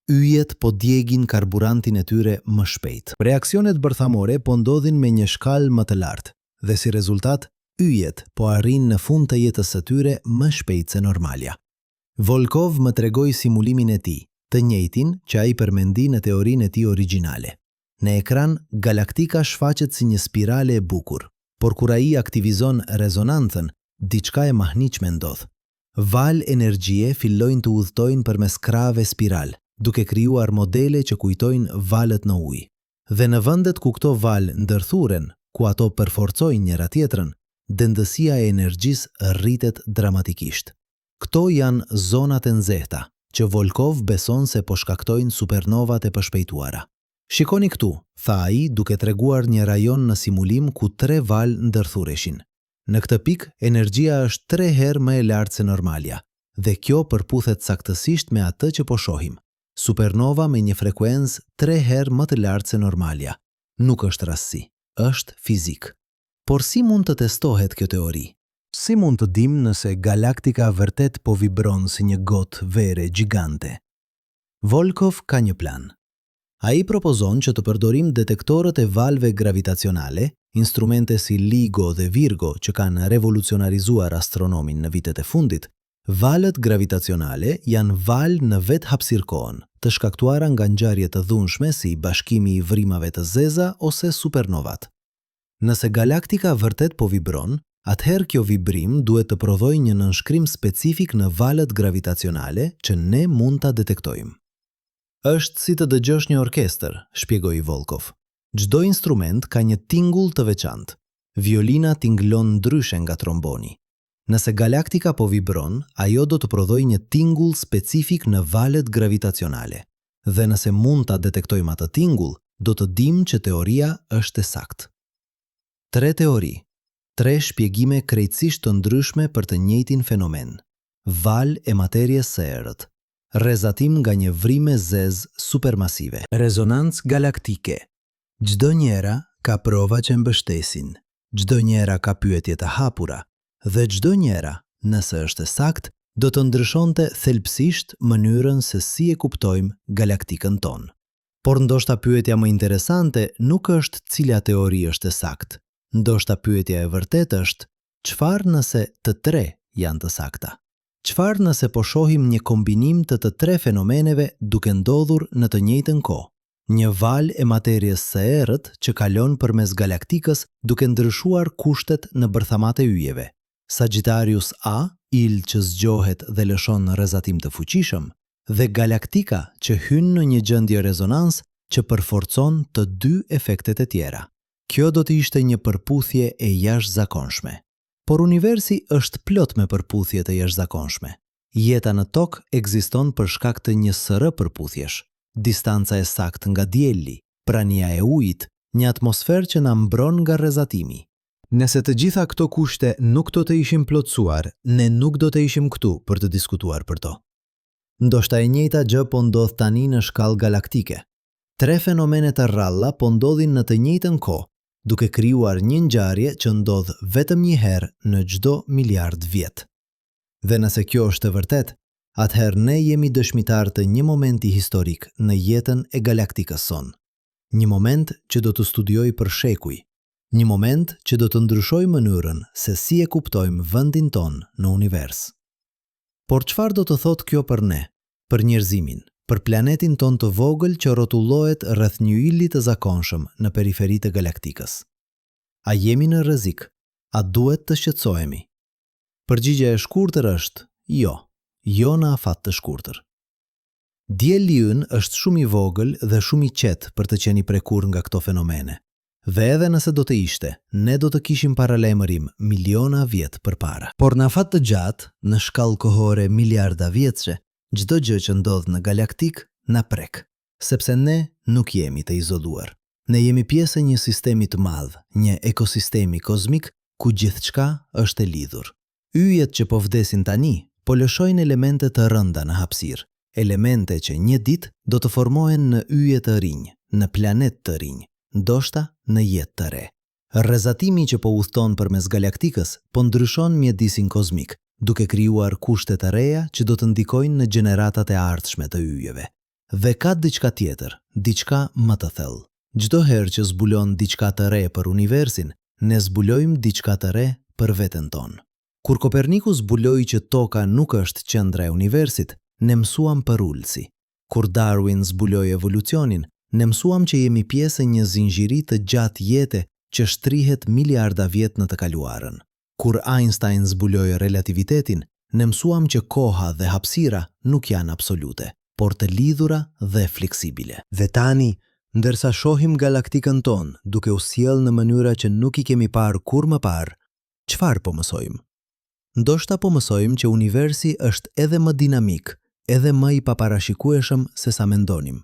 S1: Yjet po djegin karburantin e tyre më shpejt. Reaksionet bërthamore po ndodhin me një shkallë më të lartë, dhe si rezultat, yjet po arrin në fund të jetës së tyre më shpejt se normalja. Volkov më tregoi simulimin e tij, të njëjtin që ai përmendi në teorinë e tij origjinale. Në ekran, galaktika shfaqet si një spirale e bukur, por kur ai aktivizon rezonancën, diçka e mahniqme ndodh. Val energjie fillojnë të udhtojnë përmes krave spiral, duke krijuar modele që kujtojnë valët në ujë. Dhe në vendet ku këto valë ndërthuren, ku ato përforcojnë njëra tjetrën, dendësia e energjisë rritet dramatikisht. Këto janë zonat e nxehta, që Volkov beson se po shkaktojnë supernovat e përshpejtuara. Shikoni këtu, tha ai duke treguar një rajon në simulim ku 3 valë ndërthureshin. Në këtë pikë, energjia është 3 herë më e lartë se normalja, dhe kjo përputhet saktësisht me atë që po shohim. Supernova me një frekuencë 3 herë më të lartë se normalja. Nuk është rastësi, është fizik. Por si mund të testohet kjo teori? Si mund të dim nëse galaktika vërtet po vibron si një gotë vere gjigante? Volkov ka një plan. Ai propozon që të përdorim detektorët e valve gravitacionale, instrumente si LIGO dhe Virgo që kanë revolucionarizuar astronomin në vitet e fundit. Valët gravitacionale janë valë në vetë hapësirkohën, të shkaktuara nga ngjarje të dhunshme si bashkimi i vrimave të zeza ose supernovat. Nëse galaktika vërtet po vibron, atëherë kjo vibrim duhet të prodhojë një nënshkrim specifik në valët gravitacionale që ne mund ta detektojmë. Është si të dëgjosh një orkestër, shpjegoi Volkov. Çdo instrument ka një tingull të veçantë. Violina tinglon ndryshe nga tromboni. Nëse galaktika po vibron, ajo do të prodhojë një tingull specifik në valët gravitacionale. Dhe nëse mund ta detektojmë atë tingull, do të dimë që teoria është e saktë. 3 teori, 3 shpjegime krejtësisht të ndryshme për të njëjtin fenomen. Val e materjes së errët. Rrezatim nga një vrime zez supermasive. Rezonancë galaktike. Çdo njëra ka prova që mbështesin. Çdo njëra ka pyetje të hapura. Dhe çdo njëra, nëse është e saktë, do të ndryshonte thelbësisht mënyrën se si e kuptojmë galaktikën tonë. Por ndoshta pyetja më interesante nuk është cila teori është e saktë. Ndoshta pyetja e vërtetë është, çfarë nëse të 3 janë të sakta? Çfarë nëse po shohim një kombinim të 3 fenomeneve duke ndodhur në të njëjtën kohë? Një val e materjes së errët që kalon përmes galaktikës duke ndryshuar kushtet në bërthamat e yjeve. Sagittarius A, il që zgjohet dhe lëshon rrezatim të fuqishëm, dhe galaktika që hyn në një gjendje rezonans që përforcon të 2 efektet e tjera. Kjo do të ishte një përputhje e jashtëzakonshme. Por universi është plot me përputhje të jashtëzakonshme. Jeta në tokë ekziston për shkak të një sërë përputhjesh. Distanca e saktë nga dielli, prania e ujit, një atmosferë që na mbron nga rrezatimi. Nëse të gjitha këto kushte nuk do të ishim plotësuar, ne nuk do të ishim këtu për të diskutuar për to. Ndoshta e njëjta gjë po ndodh tani në shkallë galaktike. 3 fenomene të rralla po ndodhin në të njëjtën kohë, duke krijuar një ngjarje që ndodh vetëm një herë në çdo miliard vjet. Dhe nëse kjo është e vërtetë, atëherë ne jemi dëshmitar të një momenti historik në jetën e galaktikës sonë. Një moment që do të studioj për shekuj. Një moment që do të ndryshoj mënyrën se si e kuptojmë vendin tonë në univers. Por çfarë do të thotë kjo për ne, për njerëzimin, për planetin ton të vogël që rrotullohet rreth një yli të zakonshëm në periferi të galaktikës. A jemi në rrezik? A duhet të shqetësohemi? Përgjigjja e shkurtër është jo, jo në afat të shkurtër. Dielli ynë është shumë i vogël dhe shumë i qetë për të qenë i prekur nga këto fenomene. Dhe edhe nëse do të ishte, ne do të kishim paralajmërim miliona vjet përpara. Por në afat të gjatë, në shkallë kohore miliarda vjetëshe, çdo gjë që ndodh në galaktik na prek, sepse ne nuk jemi të izoluar. Ne jemi pjesë e një sistemi të madh, një ekosistemi kozmik ku gjithçka është e lidhur. Yjet që po vdesin tani, po lëshojnë elemente të rënda në hapësirë, elemente që një ditë do të formohen në yje të rinj, në planet të rinj, ndoshta në jetë të re. Rrezatimi që po udhton përmes galaktikës po ndryshon mjedisin kozmik, duke krijuar kushte të reja që do të ndikojnë në gjeneratat e ardhshme të yjeve. Dhe ka diçka tjetër, diçka më të thellë. Çdo herë që zbulon diçka të re për universin, ne zbulojmë diçka të re për veten tonë. Kur Koperniku zbuloi që toka nuk është qendra e universit, ne mësuam për ulësi. Kur Darwin zbuloi evolucionin, ne mësuam që jemi pjesë e një zinxhiri të gjatë jete që shtrihet miliarda vjet në të kaluarën. Kur Einstein zbuloi relativitetin, ne mësuam që koha dhe hapësira nuk janë absolute, por të lidhura dhe fleksibile. Dhe tani, ndërsa shohim galaktikën tonë duke u sjellë në mënyra që nuk i kemi parë kur më parë, çfarë po mësojmë? Ndoshta po mësojmë që universi është edhe më dinamik, edhe më i paparashikueshëm se sa mendonim.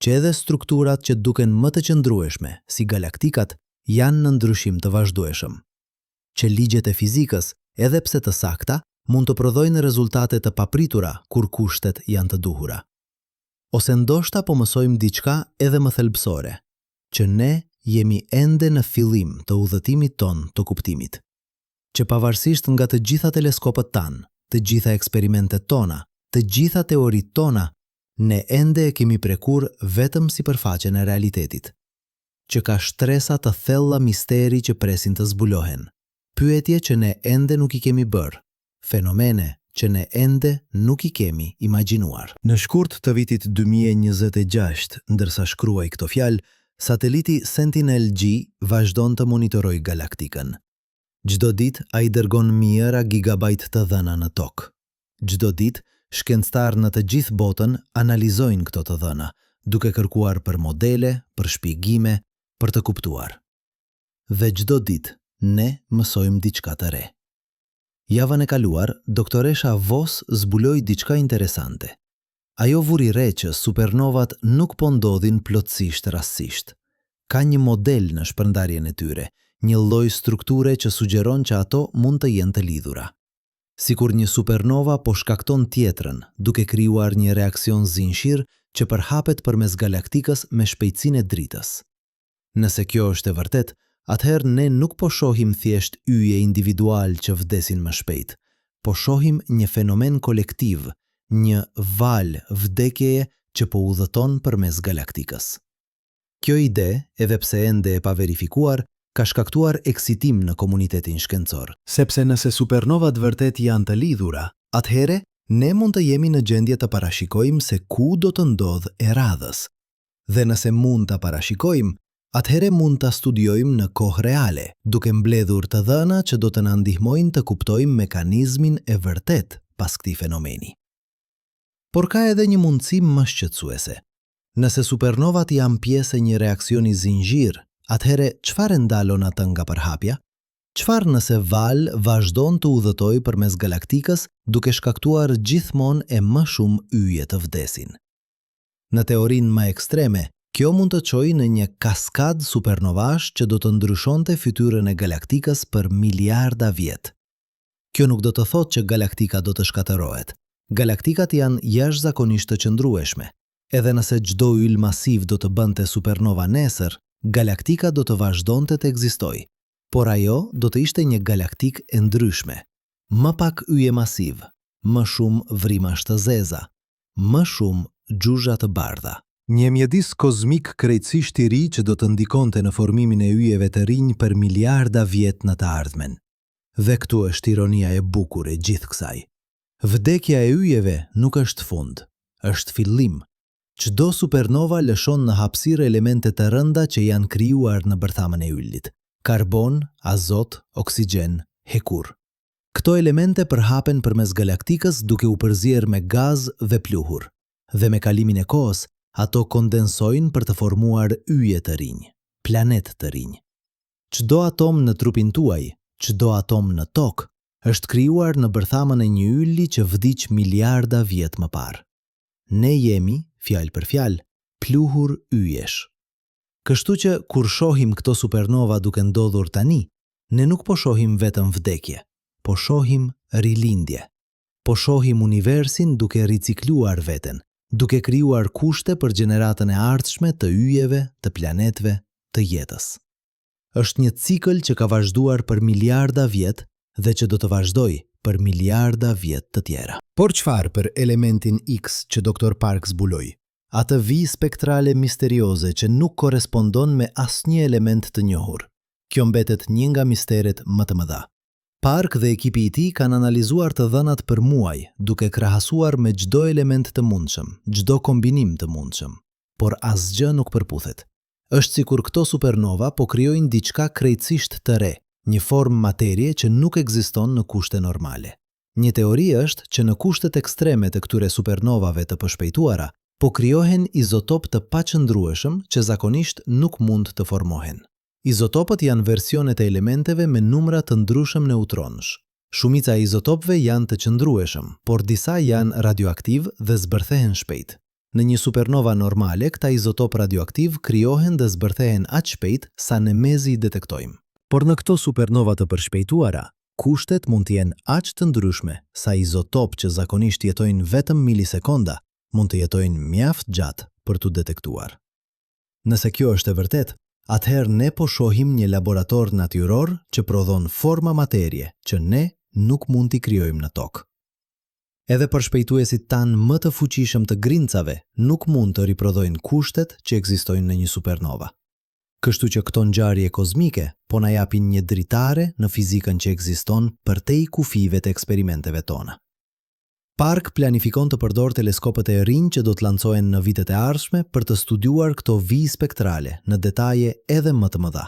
S1: Që edhe strukturat që duken më të qëndrueshme, si galaktikat, janë në ndryshim të vazhdueshëm. Që ligjet e fizikës, edhe pse të sakta, mund të prodhojnë rezultate të papritura kur kushtet janë të duhura. Ose ndoshta po mësojmë diçka edhe më thelbësore, që ne jemi ende në fillim të udhëtimit ton të kuptimit. Që pavarësisht nga të gjitha teleskopët tanë, të gjitha eksperimentet tona, të gjitha teoritë tona, ne ende e kemi prekur vetëm sipërfaqen e realitetit. Që ka shtresa të thella misteri që presin të zbulohen. Pyetje që ne ende nuk i kemi bërë. Fenomene që ne ende nuk i kemi imagjinuar. Në shkurt të vitit 2026, ndërsa shkruaj këto fjalë, sateliti Sentinel-G vazhdon të monitoroj galaktikën. Çdo ditë ai dërgon mijëra gigabajt të dhëna në tokë. Çdo ditë shkencëtarë në të gjithë botën analizojnë këto të dhëna, duke kërkuar për modele, për shpjegime, për të kuptuar. Dhe çdo ditë ne mësojmë diçka të re. Javën e kaluar, doktoresha Voss zbuloi diçka interesante. Ajo vuri re që supernovat nuk po ndodhin plotësisht rastësisht. Ka një model në shpërndarjen e tyre, një lloj strukture që sugjeron që ato mund të jenë të lidhura. Sikur një supernova po shkakton tjetrën, duke krijuar një reakcion zinxhir që përhapet përmes galaktikës me shpejtësinë e dritës. Nëse kjo është e vërtet, atëherë ne nuk po shohim thjesht yje individual që vdesin më shpejt, po shohim një fenomen kolektiv, një val vdekjeje që po udhëton përmes galaktikës. Kjo ide, edhe pse ende e paverifikuar, ka shkaktuar eksitim në komunitetin shkencor. Sepse nëse supernovat vërtet janë të lidhura, atëhere ne mund të jemi në gjendje të parashikojmë se ku do të ndodh e radhës. Dhe nëse mund të parashikojmë, atëhere mund të studiojmë në kohë reale, duke mbledhur të dhëna që do të na ndihmojnë të kuptojmë mekanizmin e vërtet pas këtij fenomeni. Por ka edhe një mundësi më shqetësuese. Nëse supernovat janë pjesë e një reakcioni zinxhir, atëhere çfarë ndalon atë nga përhapja? Çfarë nëse val vazhdon të udhëtoj përmes galaktikës duke shkaktuar gjithmonë e më shumë yje të vdesin? Në teorinë më ekstreme, kjo mund të çojë në një kaskad supernovash që do të ndryshonte fytyrën e galaktikës për miliarda vjet. Kjo nuk do të thotë që galaktika do të shkatërohet. Galaktikat janë jashtëzakonisht të qëndrueshme. Edhe nëse çdo yll masiv do të bënte supernova nesër, galaktika do të vazhdonte të ekzistojë, por ajo do të ishte një galaktik e ndryshme. Më pak yje masiv, më shumë vrimash të zeza, më shumë xhuzha të bardha. Një mjedis kozmik krejtësisht i ri që do të ndikonte në formimin e yjeve të rinj për miliarda vjet në të ardhmen. Dhe këtu është ironia e bukur e gjithë kësaj. Vdekja e yjeve nuk është fund, është fillim, Çdo supernova lëshon në hapësirë elemente të rënda që janë krijuar në bërthamën e yllit: karbon, azot, oksigjen, hekur. Këto elemente përhapen përmes galaktikës duke u përzierë me gaz dhe pluhur, dhe me kalimin e kohës, ato kondensojnë për të formuar yje të rinj, planet të rinj. Çdo atom në trupin tuaj, çdo atom në tokë, është krijuar në bërthamën e një ylli që vdiq miliarda vjet më parë. Ne jemi, fjalë për fjalë, pluhur yjesh. Kështu që kur shohim këto supernova duke ndodhur tani, ne nuk po shohim vetëm vdekje, po shohim rilindje. Po shohim universin duke ricikluar veten, duke krijuar kushte për gjeneratën e ardhshme të yjeve, të planetëve, të jetës. Është një cikël që ka vazhduar për miliarda vjet dhe që do të vazhdoj për miliarda vjet të tjera. Por çfarë për elementin X që Dr. Park zbuloi? Atë vijë spektrale misterioze që nuk korespondon me asnjë element të njohur. Kjo mbetet një nga misteret më të mëdha. Park dhe ekipi i tij kanë analizuar të dhënat për muaj, duke krahasuar me çdo element të mundshëm, çdo kombinim të mundshëm, por asgjë nuk përputhet. Është sikur këto supernova po krijojnë diçka krejtësisht të re, një formë materie që nuk ekziston në kushte normale. Një teori është që në kushtet ekstreme të këtyre supernovave të përshpejtuara, po krijohen izotop të paqëndrueshëm që zakonisht nuk mund të formohen. Izotopët janë versionet e elementeve me numra të ndryshëm neutronësh. Shumica e izotopëve janë të qëndrueshëm, por disa janë radioaktiv dhe zbërthehen shpejt. Në një supernova normale, këta izotop radioaktiv krijohen dhe zbërthehen aq shpejt sa ne mezi i detektojmë. Por në këto supernova të përshpejtuara, kushtet mund të jenë aq të ndryshme sa izotop që zakonisht jetojnë vetëm milisekonda, mund të jetojnë mjaft gjatë për tu detektuar. Nëse kjo është e vërtet, atëherë ne po shohim një laborator natyror që prodhon forma materie që ne nuk mund t'i krijojmë në tokë. Edhe përshpejtuesit tanë më të fuqishëm të grincave nuk mund të riprodhojnë kushtet që ekzistojnë në një supernova. Kështu që këto ngjarje kozmike po na japin një dritare në fizikën që ekziston përtej kufive të eksperimenteve tona. Park planifikon të përdor teleskopët e rinj që do të lancohen në vitet e ardhshme për të studiuar këto vijë spektrale në detaje edhe më të mëdha.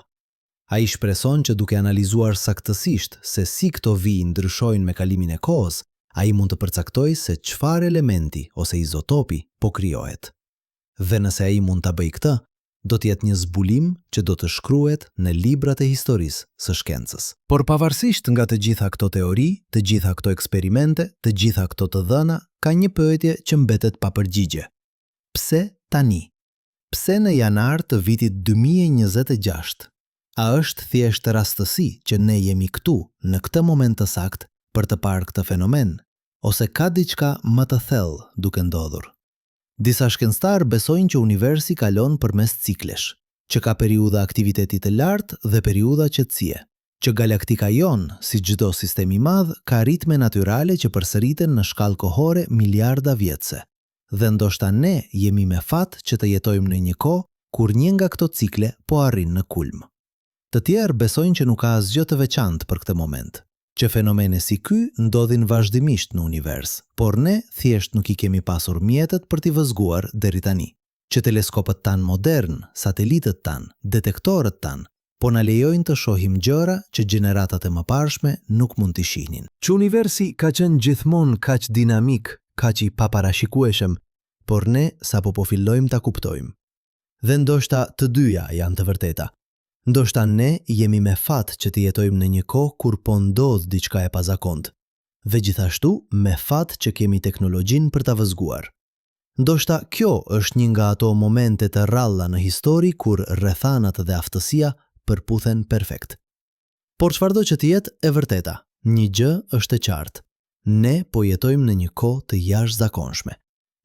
S1: Ai shpreson që duke analizuar saktësisht se si këto vijë ndryshojnë me kalimin e kohës, ai mund të përcaktoj se çfarë elementi ose izotopi po krijohet. Dhe nëse ai mund ta bëjë këtë, do të jetë një zbulim që do të shkruhet në librat e historisë së shkencës. Por pavarësisht nga të gjitha këto teori, të gjitha këto eksperimente, të gjitha këto të dhëna, ka një pyetje që mbetet pa përgjigje. Pse tani? Pse në janar të vitit 2026? A është thjesht rastësi që ne jemi këtu në këtë moment të saktë për të parë këtë fenomen, ose ka diçka më të thellë duke ndodhur? Disa shkencëtarë besojnë që universi kalon përmes ciklesh, që ka periudha aktiviteti të lartë dhe periudha qetësie, që galaktika jonë, si çdo sistem i madh, ka ritme natyrale që përsëriten në shkallë kohore miliarda vjetëse, dhe ndoshta ne jemi me fat që të jetojmë në një kohë kur një nga këto cikle po arrin në kulm. Të tjerë besojnë që nuk ka asgjë të veçantë për këtë moment, që fenomene si ky ndodhin vazhdimisht në univers, por ne thjesht nuk i kemi pasur mjetet për t'i vëzguar deri tani, që teleskopët tanë modern, satelitët tanë, detektorët tanë, po na lejojnë të shohim gjëra që gjeneratat e mëparshme nuk mund t'i shihnin. Që universi ka qenë gjithmonë kaq dinamik, kaq i paparashikueshëm, por ne sapo po fillojmë ta kuptojmë. Dhe ndoshta të dyja janë të vërteta. Ndoshta ne jemi me fat që të jetojmë në një kohë kur po ndodh diçka e pazakontë, dhe gjithashtu me fat që kemi teknologjinë për ta vëzguar. Ndoshta kjo është një nga ato momente të rralla në histori kur rrethanat dhe aftësia përputhen perfekt. Por çfarëdo që të jetë e vërteta, një gjë është e qartë. Ne po jetojmë në një kohë të jashtëzakonshme.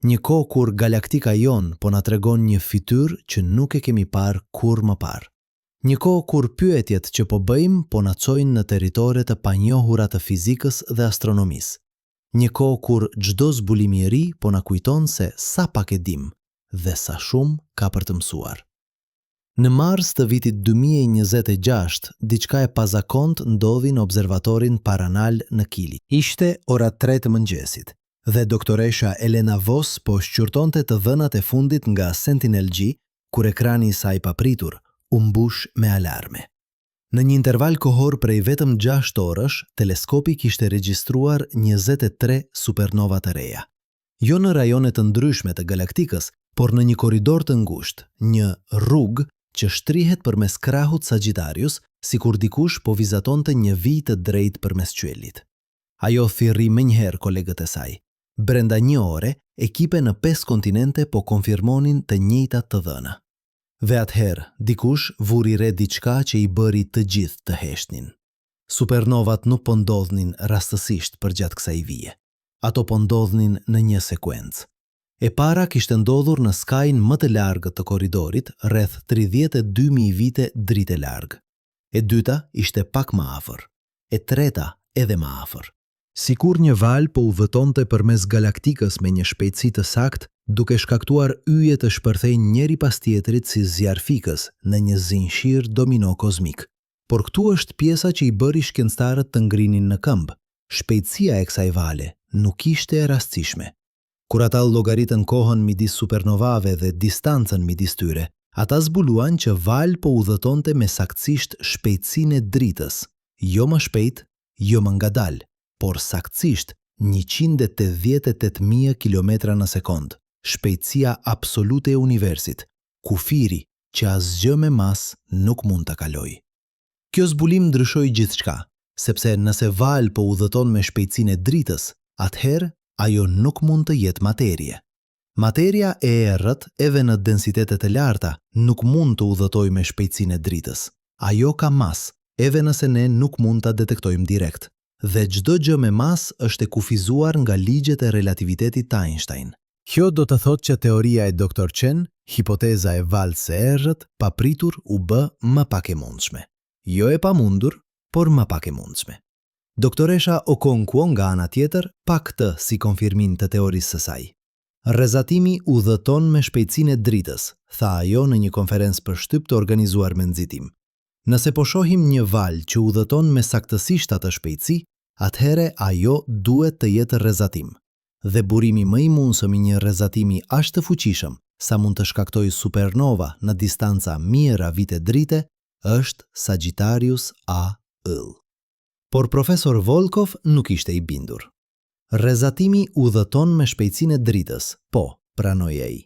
S1: Një kohë kur galaktika jon po na tregon një fytyrë që nuk e kemi parë kurrë më parë. Një kohë kur pyetjet që po bëjmë po na çojnë në territore të panjohura të fizikës dhe astronomisë. Një kohë kur çdo zbulim i ri po na kujton se sa pak e dim dhe sa shumë ka për të mësuar. Në mars të vitit 2026, diçka e pazakontë ndodhi në observatorin Paranal në Kili. Ishte ora 3 të mëngjesit dhe doktoresha Elena Vos po shqyrtonte të dhënat e fundit nga Sentinel-G, kur ekrani i saj papritur u mbush me alarme. Në një interval kohor prej vetëm 6 orësh, teleskopi kishte regjistruar 23 supernova të reja. Jo në rajone të ndryshme të galaktikës, por në një korridor të ngushtë, një rrugë që shtrihet përmes krahut Sagittarius, sikur dikush po vizatonte një vijë të drejtë përmes qiellit. Ajo thirrri menjëherë kolegët e saj. Brenda një ore, ekipe në 5 kontinente po konfirmonin të njëjtat të dhëna. Dhe atëherë, dikush vuri re diçka që i bëri të gjithë të heshnin. Supernovat nuk po ndodhnin rastësisht përgjatë kësaj vije. Ato po ndodhnin në një sekuencë. E para kishte ndodhur në skajin më të largët të korridorit, rreth 32.000 vite drite larg. E dyta ishte pak më afër. E treta edhe më afër. Sikur një val po udhëtonte përmes galaktikës me një shpejtësi të saktë, duke shkaktuar yje të shpërthejnë njëri pas tjetrit si zjarfikës në një zinjshir domino kozmik. Por këtu është pjesa që i bëri shkencëtarët të ngrinin në këmbë. Shpejtësia e kësaj vale nuk ishte e rastësishme. Kur ata llogaritën kohën midis supernovave dhe distancën midis tyre, ata zbuluan që val po udhëtonte me saktësisht shpejtësinë e dritës, jo më shpejt, jo më ngadalë, por saktësisht 188.000 kilometra në sekond, shpejtësia absolute e universit, kufiri që asgjë me mas nuk mund ta kalojë. Kjo zbulim ndryshoi gjithçka, sepse nëse val po udhëton me shpejtësinë e dritës, atëherë ajo nuk mund të jetë materie. Materia e errët, edhe në densitetet e larta, nuk mund të udhëtojë me shpejtësinë e dritës. Ajo ka mas, edhe nëse ne nuk mund ta detektojmë direkt. Dhe çdo gjë me mas është e kufizuar nga ligjet e relativitetit të Einstein. Kjo do të thotë që teoria e Dr. Chen, hipoteza e valës së errët, papritur u bë më pak e mundshme. Jo e pamundur, por më pak e mundshme. Doktoresha Okonkwo nga ana tjetër pa këtë si konfirmim të teorisë së saj. Rrezatimi udhëton me shpejtësinë e dritës, tha ajo në një konferencë për shtyp të organizuar me nxitim. Nëse po shohim një val që udhëton me saktësisht atë shpejtësi, atëhere ajo duhet të jetë rrezatim. Dhe burimi më i mundshëm i një rrezatimi aq të fuqishëm sa mund të shkaktojë supernova në distanca mijëra vite drite është Sagittarius A ëll. Por profesor Volkov nuk ishte i bindur. Rrezatimi udhëton me shpejtësinë e dritës, po, pranoi ai.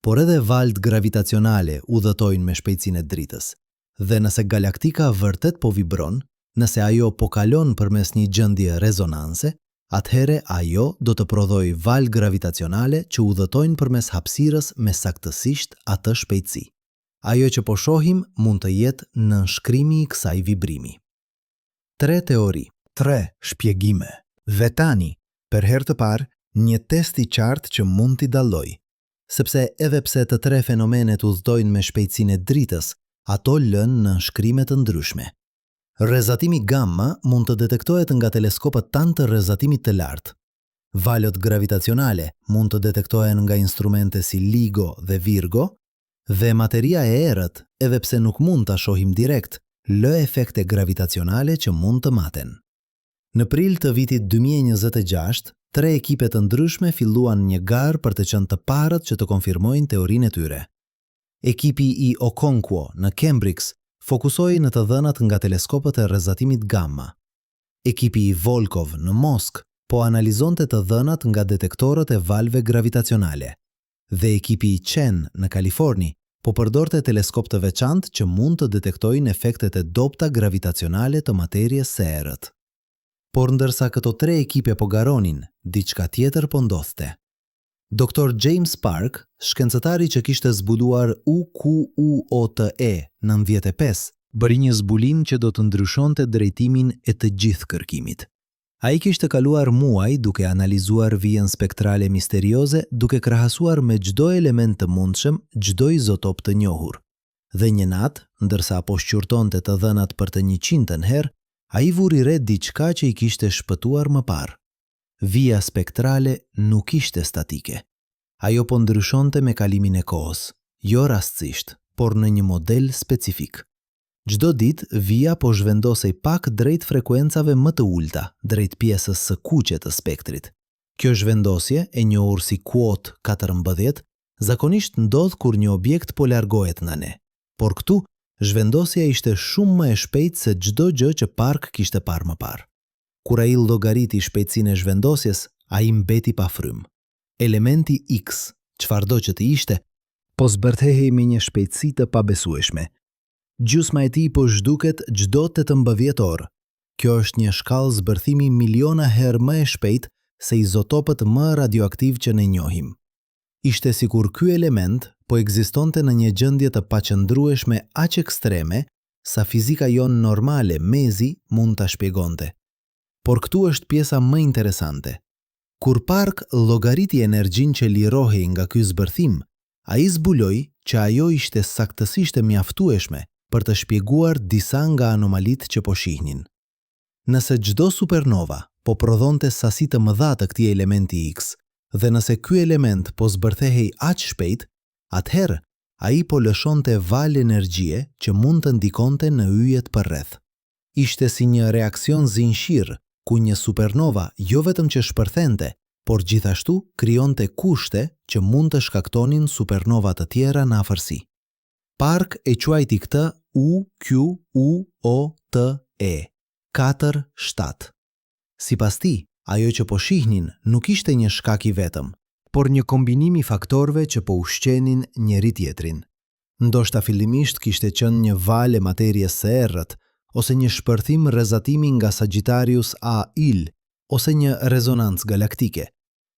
S1: Por edhe valët gravitacionale udhëtojnë me shpejtësinë e dritës. Dhe nëse galaktika vërtet po vibron, nëse ajo po kalon përmes një gjendje rezonanse, atëhere ajo do të prodhojë valë gravitacionale që udhëtojnë përmes hapësirës me saktësisht atë shpejtësi. Ajo që po shohim mund të jetë në shkrimi i kësaj vibrimi. 3 teori, 3 shpjegime. Dhe tani, për herë të parë, një test i qartë që mund t'i dallojë. Sepse edhe pse të 3 fenomenet udhëtojnë me shpejtësinë e dritës, ato lënë në shkrime të ndryshme. Rrezatimi gamma mund të detektohet nga teleskopët tanë të rrezatimit të lartë. Valët gravitacionale mund të detektohen nga instrumente si LIGO dhe Virgo, dhe materia e errët, edhe pse nuk mund ta shohim direkt, lë efekte gravitacionale që mund të maten. Në prill të vitit 2026, 3 ekipe të ndryshme filluan një garë për të qenë të parët që të konfirmojnë teorinë e tyre. Ekipi i Okonkwo në Cambridge fokusoi në të dhënat nga teleskopët e rrezatimit gamma. Ekipi i Volkov në Moskë po analizonte të dhënat nga detektorët e valëve gravitacionale. Dhe ekipi i Chen në Kaliforni po përdorte teleskop të veçantë që mund të detektojnë efektet e dobta gravitacionale të materies së errët. Por ndërsa këto 3 ekipe po garonin, diçka tjetër po ndodhte. Dr. James Park, shkencëtari që kishte zbuluar UQUOTE 95, bëri një zbulim që do të ndryshonte drejtimin e të gjithë kërkimit. Ai kishte kaluar muaj duke analizuar vijën spektrale misterioze, duke krahasuar me çdo element të mundshëm çdo izotop të njohur. Dhe një natë, ndërsa po shqyrtonte të dhënat për të 100-ën herë, ai vuri re diçka që i kishte shpëtuar më parë. Vija spektrale nuk ishte statike. Ajo po ndryshonte me kalimin e kohës, jo rastësisht, por në një model specifik. Çdo ditë, vija po zhvendosej pak drejt frekuencave më të ulta, drejt pjesës së kuqe të spektrit. Kjo zhvendosje, e njohur si kuot 14, zakonisht ndodh kur një objekt po largohet nga ne. Por këtu, zhvendosja ishte shumë më e shpejtë se çdo gjë që Park kishte parë më parë. Kur ai llogariti shpejtësinë e zhvendosjes, ai mbeti pa frymë. Elementi X, çfarëdo që të ishte, po zbërthehej me një shpejtësi të pabesueshme. Gjysma e tij po zhduket çdo 18 vjetor. Kjo është një shkallë zbërthimi miliona herë më e shpejtë se izotopët më radioaktiv që ne njohim. Ishte sikur ky element po ekzistonte në një gjendje të paqëndrueshme aq ekstreme sa fizika jonë normale mezi mund ta shpjegonte. Por këtu është pjesa më interesante. Kur Park llogariti energjinë që lirohej nga ky zbërthim, ai zbuloi që ajo ishte saktësisht e mjaftueshme për të shpjeguar disa nga anomalitë që po shihnin. Nëse çdo supernova po prodhonte sasi të mëdha të këtij elementi X, dhe nëse ky element po zbërthehej aq shpejt, atëherë ai po lëshonte valë energjie që mund të ndikonte në yjet përreth. Ishte si një reakcion zinxhir, ku një supernova jo vetëm që shpërthente, por gjithashtu krijonte kushte që mund të shkaktonin supernova të tjera në afërsi. Park e quajti këtë UQUOTE 4-7. Sipas tij, ajo që po shihnin nuk ishte një shkak i vetëm, por një kombinim i faktorëve që po ushqenin njëri tjetrin. Ndoshta fillimisht kishte qenë një valë e materies së errët, ose një shpërthim rrezatimi nga Sagittarius A-Il, ose një rezonancë galaktike.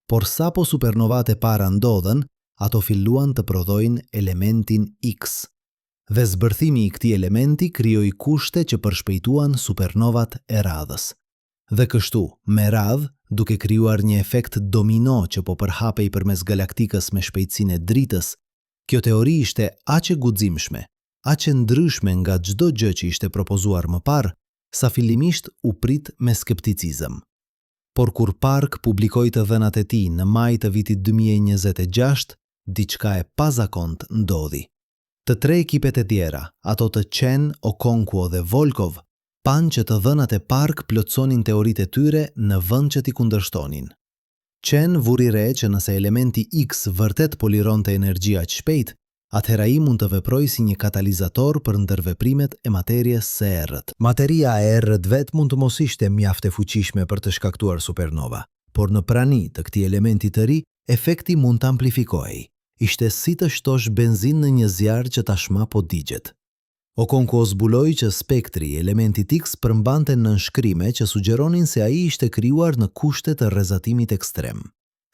S1: Por sapo supernovat e para ndodhen, ato filluan të prodhojnë elementin X. Dhe zbërthimi i këtij elementi krijoi kushte që përshpejtuan supernovat e radhës. Dhe kështu, me radhë, duke krijuar një efekt domino që po përhapej përmes galaktikës me shpejtësinë e dritës, kjo teori ishte aq e guximshme, aq e ndryshme nga çdo gjë që ishte propozuar më parë, sa fillimisht u prit me skepticizëm. Por kur Park publikoi të dhënat e tij në maj të vitit 2026, diçka e pazakontë ndodhi. Të tre ekipet e tjera, ato të Chen, Okonkwo dhe Volkov, panë që të dhënat e Park plotësonin teoritë e tyre në vend që t'i kundërshtonin. Chen vuri re që nëse elementi X vërtet po lironte energji aq shpejt, atëherë ai mund të veprojë si një katalizator për ndërveprimet e materies së errët. Materia e errët vet mund të mos ishte mjaft e fuqishme për të shkaktuar supernova, por në prani të këtij elementi të ri, efekti mund të amplifikohej. Ishte si të shtosh benzinë në një zjarr që tashmë po digjet. Okonkwo zbuloi që spektri i elementit X përmbante nënshkrime që sugjeronin se ai ishte krijuar në kushte të rrezatimit ekstrem.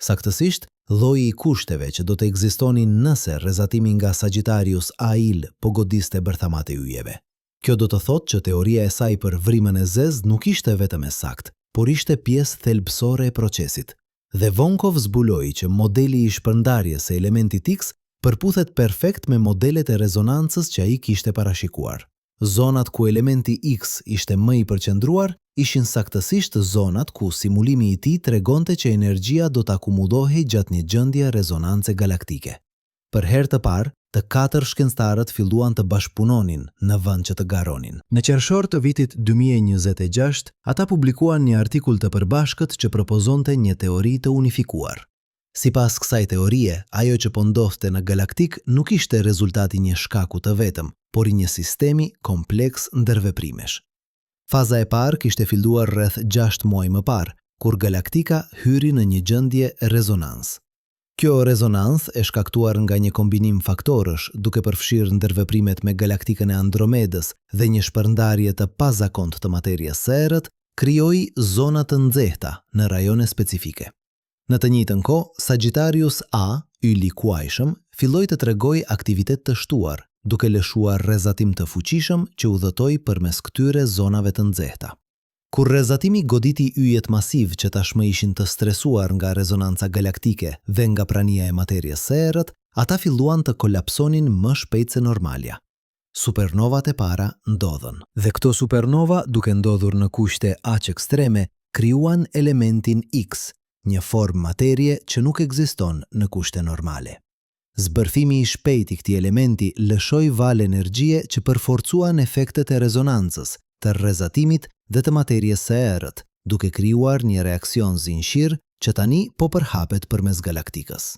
S1: Saktësisht, lloji i kushteve që do të ekzistonin nëse rrezatimi nga Sagittarius A-Il po godiste bërthamat e yjeve. Kjo do të thotë që teoria e saj për vrimën e zezë nuk ishte vetëm e saktë, por ishte pjesë thelbësore e procesit. Dhe Volkov zbuloi që modeli i shpërndarjes së elementit X përputhet perfekt me modelet e rezonancës që ai kishte parashikuar. Zonat ku elementi X ishte më i përqendruar ishin saktësisht zonat ku simulimi i tij tregonte që energjia do të akumulohej gjatë një gjendje rezonance galaktike. Për herë të parë, të katër shkencëtarët filluan të bashkëpunonin në vend që të garonin. Në qershor të vitit 2026, ata publikuan një artikull të përbashkët që propozonte një teori të unifikuar. Sipas kësaj teorie, ajo që po ndodhte në galaktik nuk ishte rezultati një shkaku të vetëm, por i një sistemi kompleks ndërveprimesh. Faza e parë kishte filluar rreth 6 muaj më parë, kur galaktika hyri në një gjendje rezonancë. Kjo rezonancë e shkaktuar nga një kombinim faktorësh, duke përfshirë ndërveprimet me galaktikën e Andromedës dhe një shpërndarje të pazakontë të materies së errët, krijoi zona të nxehta në rajone specifike. Në të njëjtën kohë, Sagittarius A, yli kuajshëm, filloi të tregojë aktivitet të shtuar, duke lëshuar rrezatim të fuqishëm që udhëtoi përmes këtyre zonave të nxehta. Kur rrezatimi goditi yjet masiv që tashmë ishin të stresuar nga rezonanca galaktike dhe nga prania e materies së errët, ata filluan të kolapsonin më shpejt se normalja. Supernovat e para ndodhen. Dhe këto supernova, duke ndodhur në kushte aq ekstreme, krijuan elementin X, një formë materie që nuk ekziston në kushte normale. Zbërthimi i shpejt i këtij elementi lëshoi valë energjie që përforcuan efektet e rezonancës, të rrezatimit dhe të materies së errët, duke krijuar një reakcion zinxhir që tani po përhapet përmes galaktikës.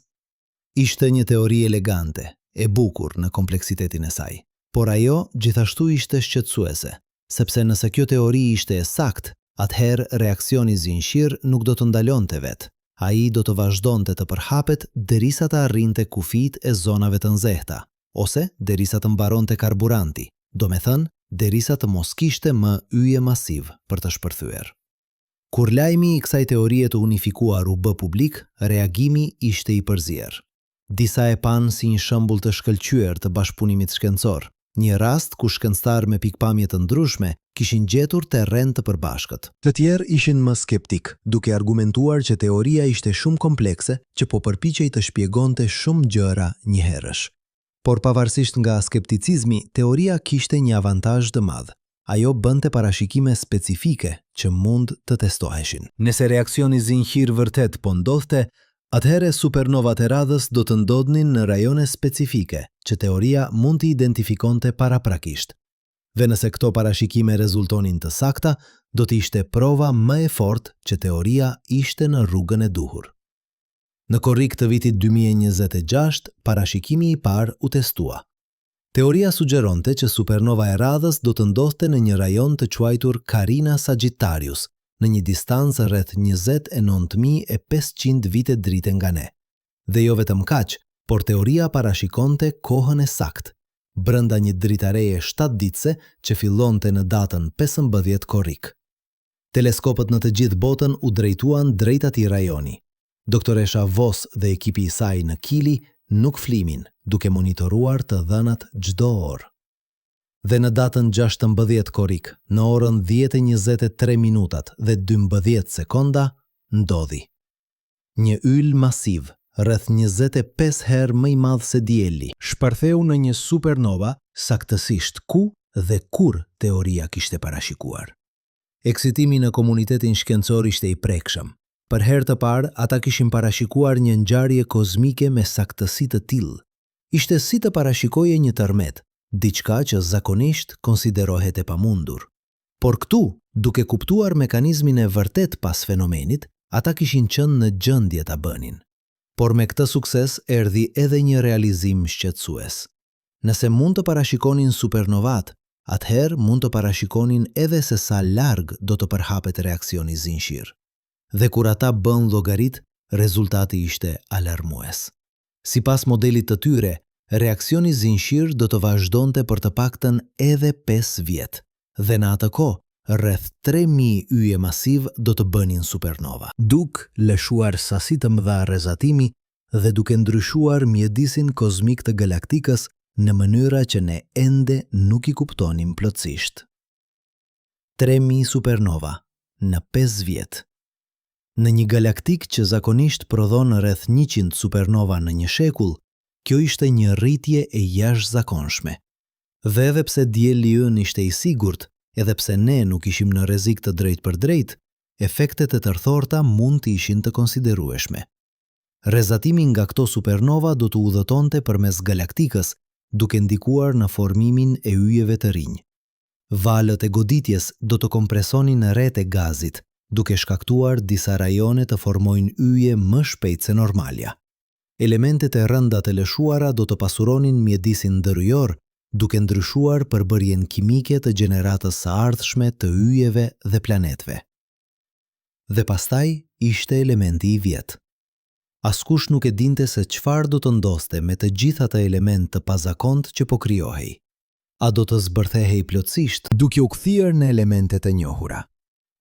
S1: Ishte një teori elegante, e bukur në kompleksitetin e saj, por ajo gjithashtu ishte shqetësuese, sepse nëse kjo teori ishte e saktë, atëherë reaksioni zinxhir nuk do të ndalonte vetë. Ai do të vazhdonte të përhapet derisa të arrinte kufijtë e zonave të nxehta, ose derisa të mbaronte karburanti, do me thënë, derisa të mos kishte më yje masiv për të shpërthyer. Kur lajmi i kësaj teorie të unifikuar u bë publik, reagimi ishte i përzier. Disa e panë si një shembull të shkëlqyer të bashkëpunimit shkencor, një rast ku shkencëtar me pikpamje të ndryshme kishin gjetur terren të përbashkët.
S2: Të tjerë ishin më skeptik, duke argumentuar që teoria ishte shumë komplekse që po përpiqej të shpjegonte shumë gjëra njëherësh. Por pavarësisht nga skepticizmi, teoria kishte një avantazh të madh. Ajo bënte parashikime specifike që mund të testoheshin. Nëse reaksioni zinxhir vërtet po ndodhte, atëherë supernovat e radhës do të ndodhnin në rajone specifike që teoria mund të identifikonte paraprakisht. Dhe nëse këto parashikime rezultonin të sakta, do të ishte prova më e fortë që teoria ishte në rrugën e duhur. Në korrik të vitit 2026, parashikimi i parë u testua. Teoria sugjeronte që supernova e radhës do të ndodhte në një rajon të quajtur Carina Sagittarius, në një distancë rreth 29.500 vite drite nga ne. Dhe jo vetëm kaq, por teoria parashikonte kohën e saktë, brenda një dritareje 7-ditëse që fillonte në datën 15 korrik. Teleskopët në të gjithë botën u drejtuan drejt atij rajoni. Doktoresha Voss dhe ekipi i saj në Kili nuk flimin, duke monitoruar të dhënat çdo orë. Dhe në datën 16 korrik, në orën 10:23 minutat dhe 12 sekonda, ndodhi. Një yll masiv, rreth 25 herë më i madh se dielli, shpërtheu në një supernova, saktësisht ku dhe kur teoria kishte parashikuar. Eksitimi në komunitetin shkencor ishte i prekshëm. Për herë të parë, ata kishin parashikuar një ngjarje kozmike me saktësi të tillë. Ishte si të parashikoje një tërmet, diçka që zakonisht konsiderohet e pamundur. Por këtu, duke kuptuar mekanizmin e vërtet pas fenomenit, ata kishin qenë në gjendje ta bënin. Por me këtë sukses erdhi edhe një realizim shqetësues. Nëse mund të parashikonin supernovat, atëherë mund të parashikonin edhe se sa larg do të përhapet reaksioni zinxhir. Dhe kur ata bën llogarit, rezultati ishte alarmues. Sipas modelit të tyre, reaksioni zinxhir do të vazhdonte për të paktën edhe 5 vjet, dhe në atë kohë, rreth 3000 yje masiv do të bënin supernova, duke lëshuar sasi të mëdha rrezatimi dhe duke ndryshuar mjedisin kozmik të galaktikës në mënyra që ne ende nuk i kuptonim plotësisht. 3000 supernova në 5 vjet. Në një galaktik që zakonisht prodhon rreth 100 supernova në një shekull, kjo ishte një rritje e jashtëzakonshme. Dhe edhe pse dielli ynë ishte i sigurt, edhe pse ne nuk ishim në rrezik të drejtë për drejtë, efektet e tërthorta mund të ishin të konsiderueshme. Rrezatimi nga këto supernova do të udhëtonte përmes galaktikës, duke ndikuar në formimin e yjeve të rinj. Valët e goditjes do të kompresonin rreth e gazit, duke shkaktuar disa rajone të formojnë yje më shpejt se normalja. Elementet e rënda të lëshuara do të pasuronin mjedisin ndërhyjor, duke ndryshuar përbërjen kimike të gjeneratës së ardhshme të yjeve dhe planetëve. Dhe pastaj ishte elementi i vjet. Askush nuk e dinte se çfarë do të ndodhte me të gjitha ato elementë të pazakontë që po krijohej. A do të zbërthehej plotësisht duke u kthyer në elementet e njohura?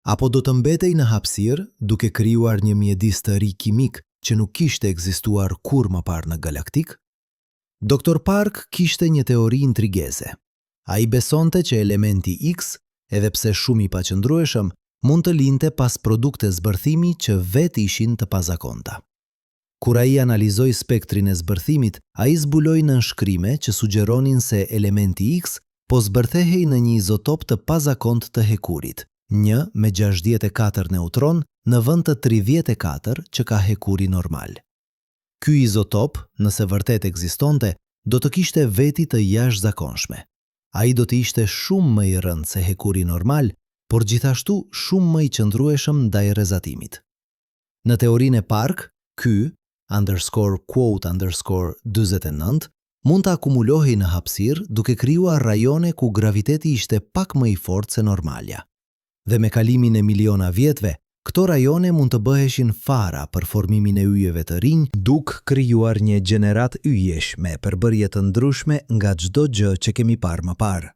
S2: Apo do të mbetej në hapësirë duke krijuar një mjedis të ri kimik që nuk kishte ekzistuar kurrë më parë në galaktik? Dr. Park kishte një teori intrigeze. Ai besonte që elementi X, edhe pse shumë i paqëndrueshëm, mund të linte pas produkte zbërthimi që vetë ishin të pazakonta. Kur ai analizoi spektrin e zbërthimit, ai zbuloi nënshkrime që sugjeronin se elementi X po zbërthehej në një izotop të pazakontë të hekurit, 1 me 64 neutron në vend të 34 që ka hekuri normal. Ky izotop, nëse vërtet ekzistonte, do të kishte veti të jashtëzakonshme. Ai do të ishte shumë më i rëndë se hekuri normal, por gjithashtu shumë më i qëndrueshëm ndaj rrezatimit.
S1: Në teorinë e Park, ky, _quote_49, mund të akumulohej në hapësirë duke krijuar rajone ku graviteti ishte pak më i fortë se normalja. Dhe me kalimin e miliona vjetëve, këto rajone mund të bëheshin fara për formimin e yjeve të rinj, duke krijuar një gjenerat yjesh me përbërje të ndryshme nga çdo gjë që kemi parë më parë.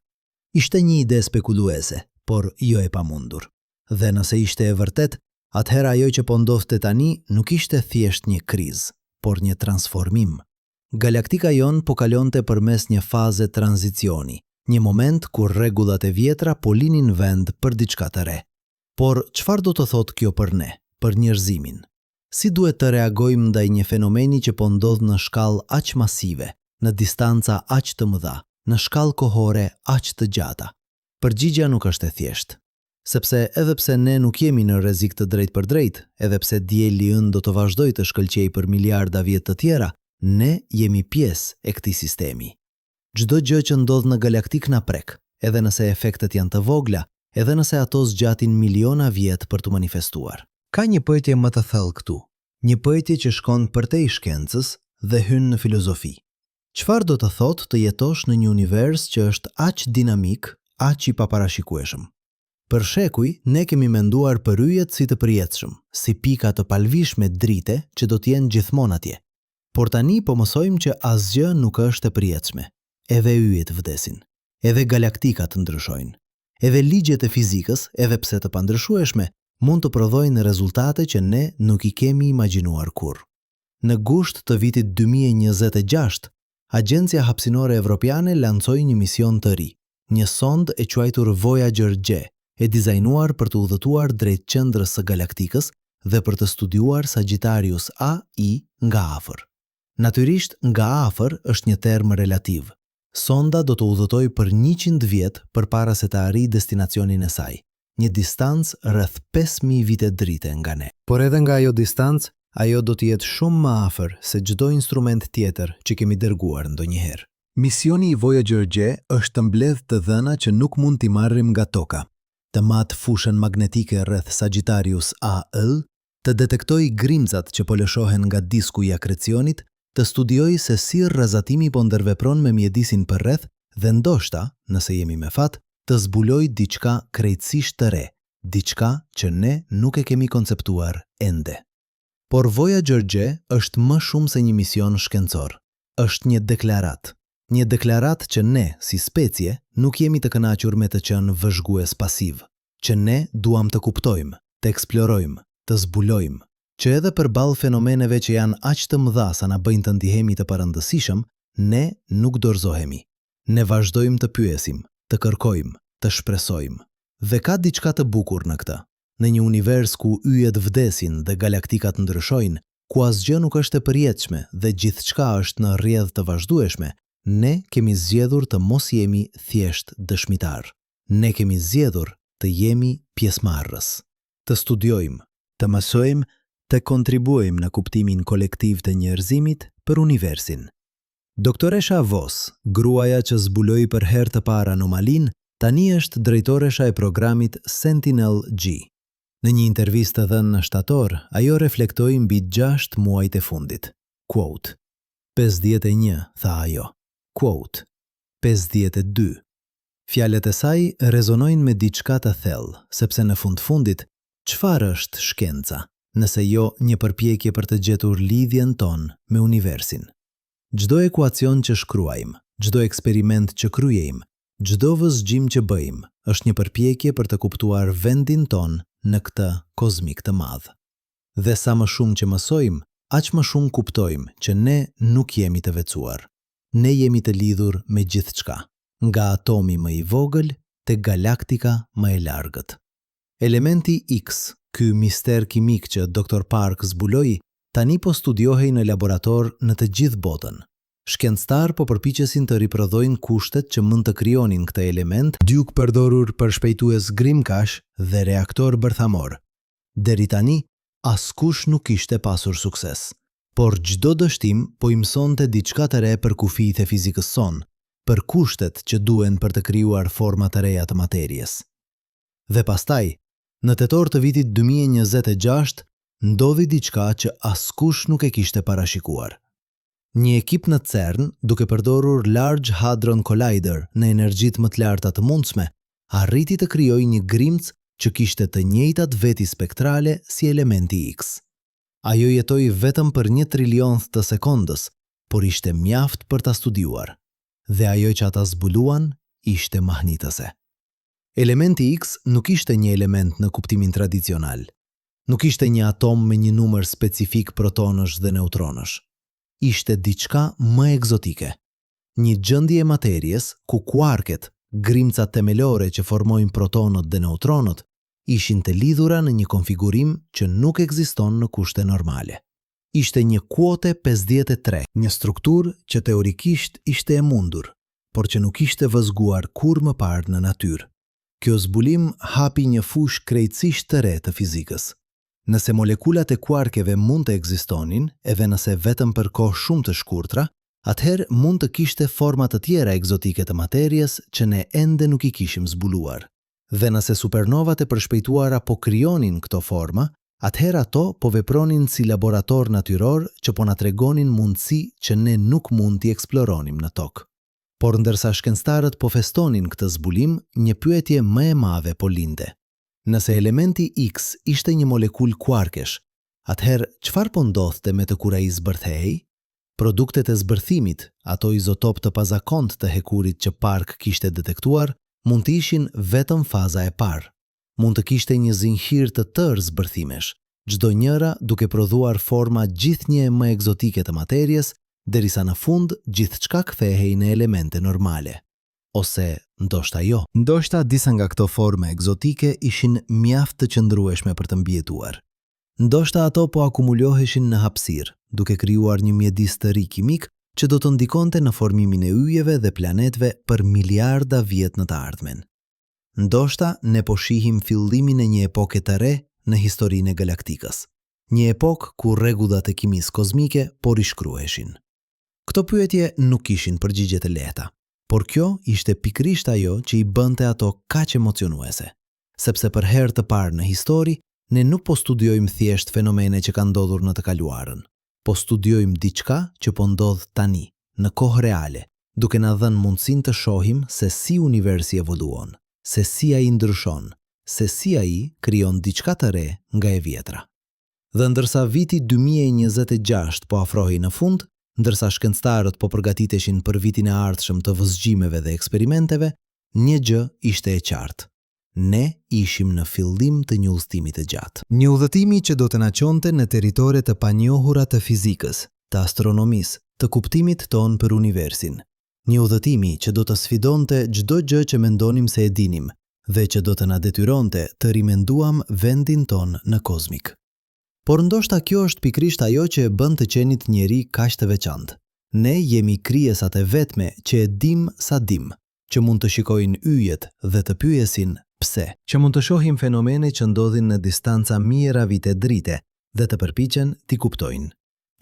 S1: Ishte një ide spekuluese, por jo e pamundur. Dhe nëse ishte e vërtet, atëherë ajo që po ndodhte tani nuk ishte thjesht një krizë, por një transformim. Galaktika jon po kalonte përmes një faze tranzicioni, një moment kur rregullat e vjetra po linin vend për diçka të re. Por çfarë do të thotë kjo për ne, për njerëzimin? Si duhet të reagojmë ndaj një fenomeni që po ndodh në shkallë aq masive, në distanca aq të mëdha, në shkallë kohore aq të gjata? Përgjigjja nuk është e thjeshtë. Sepse edhe pse ne nuk jemi në rrezik të drejtë për drejtë, edhe pse dielli ynë do të vazhdojë të shkëlqejë për miliarda vjet të tjera, ne jemi pjesë e këtij sistemi. Çdo gjë që ndodh në galaktik na prek, edhe nëse efektet janë të vogla, edhe nëse ato zgjatin miliona vjet për të manifestuar. Ka një pyetje më të thellë këtu, një pyetje që shkon përtej shkencës dhe hyn në filozofi. Çfarë do të thotë të jetosh në një univers që është aq dinamik, aq i paparashikueshëm? Për shekuj, ne kemi menduar për yjet si të përjetshëm, si pika të palvishme drite që do të jenë gjithmonë atje. Por tani po mësojmë që asgjë nuk është e përjetshme. Edhe yjet vdesin, edhe galaktikat ndryshojnë. Edhe ligjet e fizikës, edhe pse të pandryshueshme, mund të prodhojnë rezultate që ne nuk i kemi imagjinuar kurrë. Në gusht të vitit 2026, Agjencia Hapësinore Evropiane lancoi një mision të ri, një sond e quajtur Voyager G, e dizajnuar për të udhëtuar drejt qendrës së galaktikës dhe për të studiuar Sagittarius A/I nga afër. Natyrisht, nga afër është një term relativ. Sonda do të udhëtojë për 100 vjet përpara se të arrijë destinacionin e saj, një distancë rreth 5000 vite drite nga ne. Por edhe nga ajo distancë, ajo do të jetë shumë më afër se çdo instrument tjetër që kemi dërguar ndonjëherë. Misioni i Voyager G është të mbledh të dhëna që nuk mund t'i marrim nga toka, të matë fushën magnetike rreth Sagittarius A/L, të detektoj grimzat që po lëshohen nga disku i akrecionit, të studioj se si rrezatimi po ndërvepron me mjedisin përreth dhe ndoshta, nëse jemi me fat, të zbuloj diçka krejtësisht të re, diçka që ne nuk e kemi konceptuar ende. Por Voyager G është më shumë se një mision shkencor. Është një deklarat që ne, si specie, nuk jemi të kënaqur me të qenë vëzhgues pasiv, që ne duam të kuptojmë, të eksplorojmë, të zbulojmë, që edhe përballë fenomeneve që janë aq të mëdha sa na bëjnë të ndihemi të parëndësishëm, ne nuk dorëzohemi. Ne vazhdojmë të pyesim, të kërkojmë, të shpresojmë. Dhe ka diçka të bukur në këtë. Në një univers ku yjet vdesin dhe galaktikat ndryshojnë, ku asgjë nuk është e përjetshme dhe gjithçka është në rrjedhë të vazhdueshme, ne kemi zgjedhur të mos jemi thjesht dëshmitar. Ne kemi zgjedhur të jemi pjesëmarrës. Të studiojmë, të mësojmë, të kontribuojmë në kuptimin kolektiv të njerëzimit për universin. Doktoresha Vos, gruaja që zbuloi për herë të parë anomalin, tani është drejtoresha e programit Sentinel-G. Në një intervistë dhënë në shtator, ajo reflektoi mbi 6 muajt e fundit. Quote: 51, tha ajo. Quote: 52. Fjalët e saj rezonojnë me diçka të thellë, sepse në fundit, çfarë është shkenca, nëse jo një përpjekje për të gjetur lidhjen tonë me universin? Çdo ekuacion që shkruajmë, çdo eksperiment që kryejmë, çdo vëzhgjim që bëjmë, është një përpjekje për të kuptuar vendin tonë në këtë kozmik të madh. Dhe sa më shumë që mësojmë, aq më shumë kuptojmë që ne nuk jemi të veçuar. Ne jemi të lidhur me gjithçka, nga atomi më i vogël te galaktika më e largët. Elementi X, ky mister kimik që Dr. Park zbuloi, tani po studiohej në laborator në të gjithë botën. Shkencëtar po përpiqesin të riprodhojnë kushtet që mund të krijonin këtë element, dyk përdorur për shpejtues grimkash dhe reaktor bërthamor. Deri tani, askush nuk kishte pasur sukses. Por çdo dështim po i mësonte diçka të re për kufijtë e fizikës sonë, për kushtet që duhen për të krijuar forma të reja të materjes. Dhe pastaj, në tetor të vitit 2026, ndodhi diçka që askush nuk e kishte parashikuar. Një ekip në CERN, duke përdorur Large Hadron Collider në energjitë më të larta të mundshme, arriti të krijojë një grimc që kishte të njëjtat veti spektrale si elementi X. Ajo jetoi vetëm për 1 trilionth të sekondës, por ishte mjaft për ta studiuar. Dhe ajo që ata zbuluan ishte mahnitëse. Elementi X nuk ishte një element në kuptimin tradicional. Nuk ishte një atom me një numër specifik protonësh dhe neutronësh. Ishte diçka më egzotike. Një gjendje e materjes ku kuarket, grimcat themelore që formojnë protonët dhe neutronët, ishin të lidhura në një konfigurim që nuk ekziston në kushte normale. Ishte një kuote 53, një strukturë që teorikisht ishte e mundur, por që nuk ishte vëzguar kur më parë në natyrë. Kjo zbulim hapi një fushë krejtësisht të re të fizikës. Nëse molekulat e kuarkeve mund të ekzistonin, edhe nëse vetëm për kohë shumë të shkurtra, atëherë mund të kishte forma të tjera egzotike të materjes që ne ende nuk i kishim zbuluar. Dhe nëse supernovat e përshpejtuara po krijonin këto forma, atëherë ato po vepronin si laborator natyror që po na tregonin mundësi që ne nuk mund t'i eksploronim në tokë. Por ndërsa shkencëtarët po festonin këtë zbulim, një pyetje më e madhe po linde. Nëse elementi X ishte një molekul kuarkesh, atëherë çfarë po ndodhte me të kur ai zbërthehej? Produktet e zbërthimit, ato izotop të pazakont të hekurit që Park kishte detektuar, mund të ishin vetëm faza e parë. Mund të kishte një zinxhir të tërë zbërthimesh, çdo njëra duke prodhuar forma gjithnjë më egzotike të materjes, derisa në fund gjithçka kthehej në elemente normale. Ose ndoshta jo. Ndoshta disa nga këto forma egzotike ishin mjaft të qëndrueshme për të mbijetuar. Ndoshta ato po akumuloheshin në hapësirë, duke krijuar një mjedis të ri kimik që do të ndikonte në formimin e yjeve dhe planetëve për miliarda vjet në të ardhmen. Ndoshta ne po shihim fillimin e një epoke të re në historinë e galaktikës. Një epokë ku rregullat e kimisë kozmike po rishkruheshin. Këto pyetje nuk kishin përgjigje të lehta, por kjo ishte pikërisht ajo që i bënte ato kaq emocionuese, sepse për herë të parë në histori ne nuk po studiojmë thjesht fenomene që kanë ndodhur në të kaluarën, po studiojmë diçka që po ndodh tani, në kohë reale, duke na dhënë mundësinë të shohim se si universi evoluon, se si ai ndryshon, se si ai krijon diçka të re nga e vjetra. Dhe ndërsa viti 2026 po afrohej në fund, ndërsa shkencëtarët po përgatiteshin për vitin e ardhshëm të vëzhgjimeve dhe eksperimenteve, një gjë ishte e qartë. Ne ishim në fillim të një udhëtimi të gjatë. Një udhëtimi që do të na çonte në territore të panjohura të fizikës, të astronomisë, të kuptimit ton për universin. Një udhëtimi që do të sfidonte çdo gjë që mendonim se e dinim dhe që do të na detyronte të rimenduam vendin ton në kozmik. Por ndoshta kjo është pikrisht ajo që e bën të qenit njeri kaq të veçantë. Ne jemi krijesat e vetme që e dim sa dim, që mund të shikojnë yjet dhe të pyesin pse, që mund të shohin fenomene që ndodhin në distanca mijëra vite drite dhe të përpiqen t'i kuptojnë,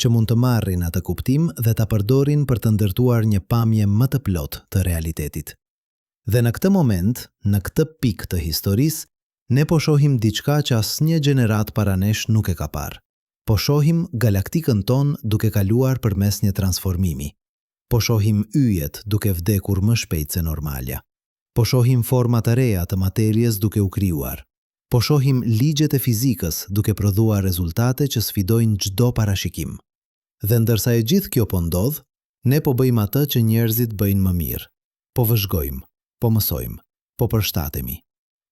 S1: që mund të marrin atë kuptim dhe ta përdorin për të ndërtuar një pamje më të plotë të realitetit. Dhe në këtë moment, në këtë pikë të historisë, ne po shohim diçka që asnjë gjenerat para nesh nuk e ka parë. Po shohim galaktikën ton duke kaluar përmes një transformimi. Po shohim yjet duke vdekur më shpejt se normalja. Po shohim forma të reja të materjes duke u krijuar. Po shohim ligjet e fizikës duke prodhuar rezultate që sfidojnë çdo parashikim. Dhe ndërsa e gjithë kjo po ndodh, ne po bëjmë atë që njerëzit bëjnë më mirë. Po vëzhgojmë, po mësojmë, po përshtatemi.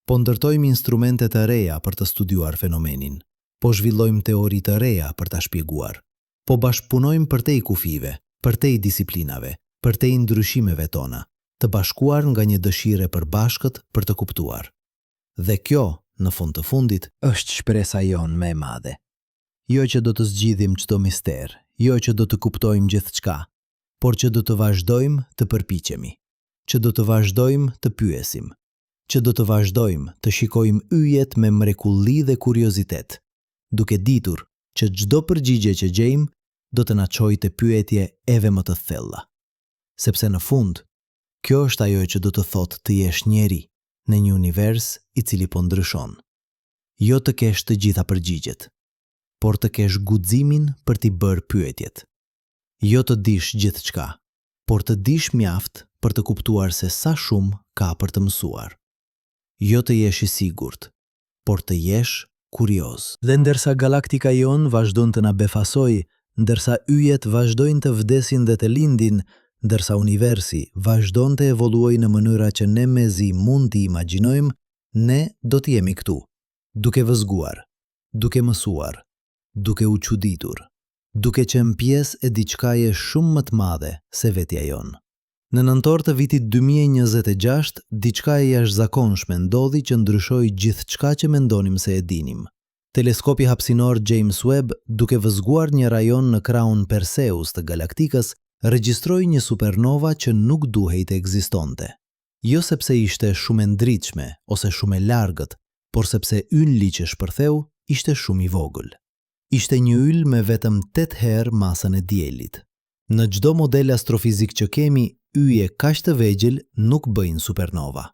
S1: Po ndërtojmë instrumente të reja për të studiuar fenomenin, po zhvillojmë teori të reja për ta shpjeguar, po bashkëpunojmë përtej kufive, përtej disiplinave, përtej ndryshimeve tona, të bashkuar nga një dëshire e përbashkët për të kuptuar. Dhe kjo, në fund të fundit, është shpresa jonë më e madhe. Jo që do të zgjidhim çdo mister, jo që do të kuptojmë gjithçka, por që do të vazhdojmë të përpiqemi, që do të vazhdojmë të pyesim, që do të vazhdojmë të shikojmë yjet me mrekulli dhe kuriozitet, duke ditur që çdo përgjigje që gjejmë do të na çojë te pyetje eve më të thella. Sepse në fund, kjo është ajo që do të thotë të jesh njeri në një univers i cili po ndryshon. Jo të kesh të gjitha përgjigjet, por të kesh guximin për t'i bërë pyetjet. Jo të dish gjithçka, por të dish mjaft për të kuptuar se sa shumë ka për të mësuar. Jo të jesh i sigurt, por të jesh kurioz. Dhe ndërsa galaktika jon vazhdon të na befasoj, ndërsa yjet vazhdojnë të vdesin dhe të lindin, ndërsa universi vazhdon të evoluoj në mënyra që ne mezi mund t'i imagjinojmë, ne do t'jemi këtu, duke vëzguar, duke mësuar, duke u çuditur, duke qenë pjesë e diçkaje shumë më të madhe se vetja jon. Në nëntor të vitit 2026, diçka e jashtëzakonshme ndodhi që ndryshoi gjithçka që mendonim se e dinim. Teleskopi hapësinor James Webb, duke vëzguar një rajon në krahun Perseus të galaktikës, regjistroi një supernova që nuk duhej të ekzistonte. Jo sepse ishte shumë e ndritshme ose shumë e largët, por sepse ylli që shpërtheu ishte shumë i vogël. Ishte një yll me vetëm 8 herë masën e diellit. Në çdo model astrofizik që kemi, yje kaq të vegjël nuk bëjnë supernova.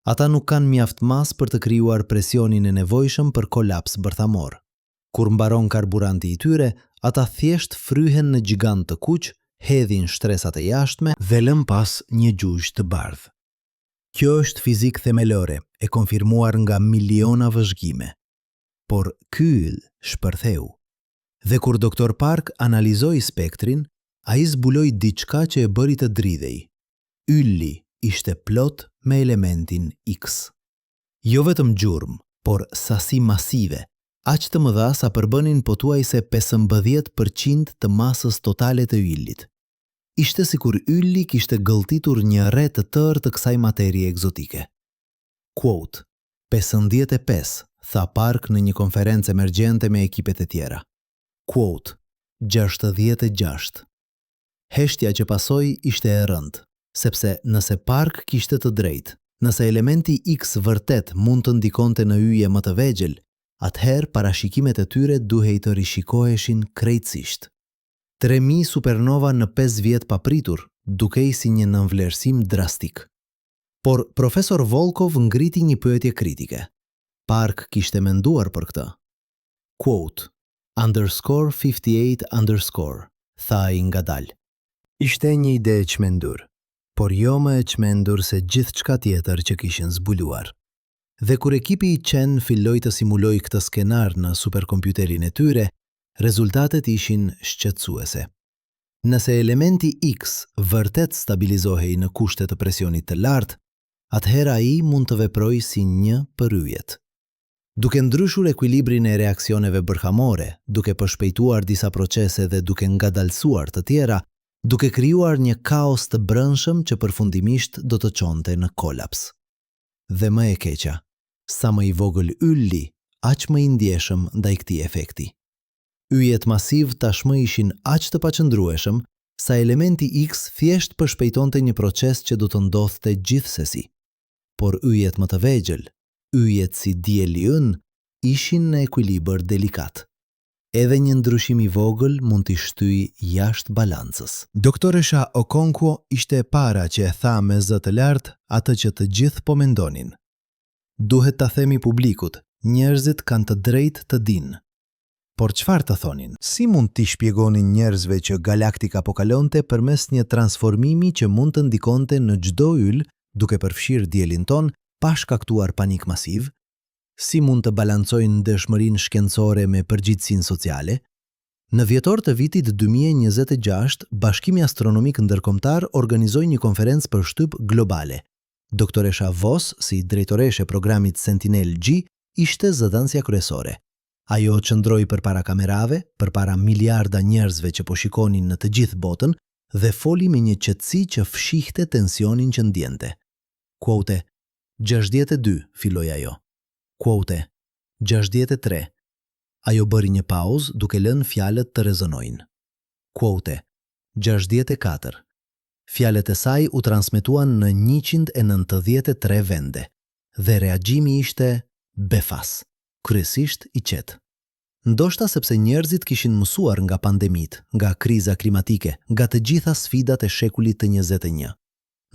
S1: Ata nuk kanë mjaft masë për të krijuar presionin e nevojshëm për kolaps bërthamor. Kur mbaron karburanti i tyre, ata thjesht fryhen në gjigant të kuq, hedhin shtresat e jashtme dhe lën pas një gjujë të bardhë. Kjo është fizik themelore, e konfirmuar nga miliona vëzhgime. Por ky yll shpërtheu. Dhe kur doktor Park analizoi spektrin, ai zbuloi diçka që e bëri të dridhej. Ylli ishte plot me elementin X. Jo vetëm gjurmë, por sasi masive, aq të mëdha sa përbënin pothuajse 15% të masës totale të yllit. Ishte sikur ylli kishte gëlltitur një rre të tërë të kësaj materie egzotike. Quote: 55, tha Park në një konferencë emergjente me ekipet e tjera. Quote: 66. Heshtja që pasoi ishte e rëndë, sepse nëse Park kishte të drejtë, nëse elementi X vërtet mund të ndikonte në yje më të vegjël, atëherë parashikimet e tyre duhej të rishikoheshin krejtësisht. 3000 supernova në 5 vjet papritur, dukej si një nënvlerësim drastik. Por profesor Volkov ngriti një pyetje kritike. Park kishte menduar për këtë. Quote: _58_, tha ai ngadalë. Ishte një ide e çmendur, por jo më e çmendur se gjithçka tjetër që kishin zbuluar. Dhe kur ekipi i Chen filloi të simuloj këtë skenar në superkompjuterin e tyre, rezultatet ishin shqetësuese. Nëse elementi X vërtet stabilizohej në kushte të presionit të lartë, atëherë ai mund të veprojë si një për yjet. Duke ndryshur ekuilibrin e reaksioneve bërthamore, duke përshpejtuar disa procese dhe duke ngadalësuar të tjera, duke krijuar një kaos të brendshëm që përfundimisht do të çonte në kolaps. Dhe më e keqa, sa më i vogël ylli, aq më i ndjeshëm ndaj këtij efekti. Yjet masiv tashmë ishin aq të paqëndrueshëm sa elementi X thjesht përshpejtonte një proces që do të ndodhte gjithsesi. Por yjet më të vegjël, yjet si dielli ynë, ishin në ekuilibër delikat. Edhe një ndryshim i vogël mund t'i shtyjë jashtë balancës. Doktoresha Okonkwo ishte e para që e tha me zë të lartë atë që të gjithë po mendonin. Duhet ta themi publikut, njerëzit kanë të drejtë të dinë. Por çfarë të thonin? Si mund t'i shpjegonin njerëzve që galaktika po kalonte përmes një transformimi që mund të ndikonte në çdo yll, duke përfshirë diellin ton, pa shkaktuar panik masiv? Si mund të balancojnë dëshmërinë shkencore me përgjegjësinë sociale? Në vjetor të vitit 2026, Bashkimi Astronomik Ndërkombëtar organizoi një konferencë për shtyp globale. Doktoresha Voss, si drejtoreshe programit Sentinel-G, ishte zëdhënësja kryesore. Ajo qëndroi përpara kamerave, përpara miliarda njerëzve që po shikonin në të gjithë botën dhe foli me një qetësi që fshihte tensionin që ndjente. Quote: 62, filloi ajo. Quote: 63. Ajo bëri një pauzë duke lënë fjalët të rezonojnë. Quote: 64. Fjalët e saj u transmetuan në 193 vende dhe reagjimi ishte befas, kryesisht i qetë. Ndoshta sepse njerëzit kishin mësuar nga pandemit, nga kriza klimatike, nga të gjitha sfidat e shekullit të 21.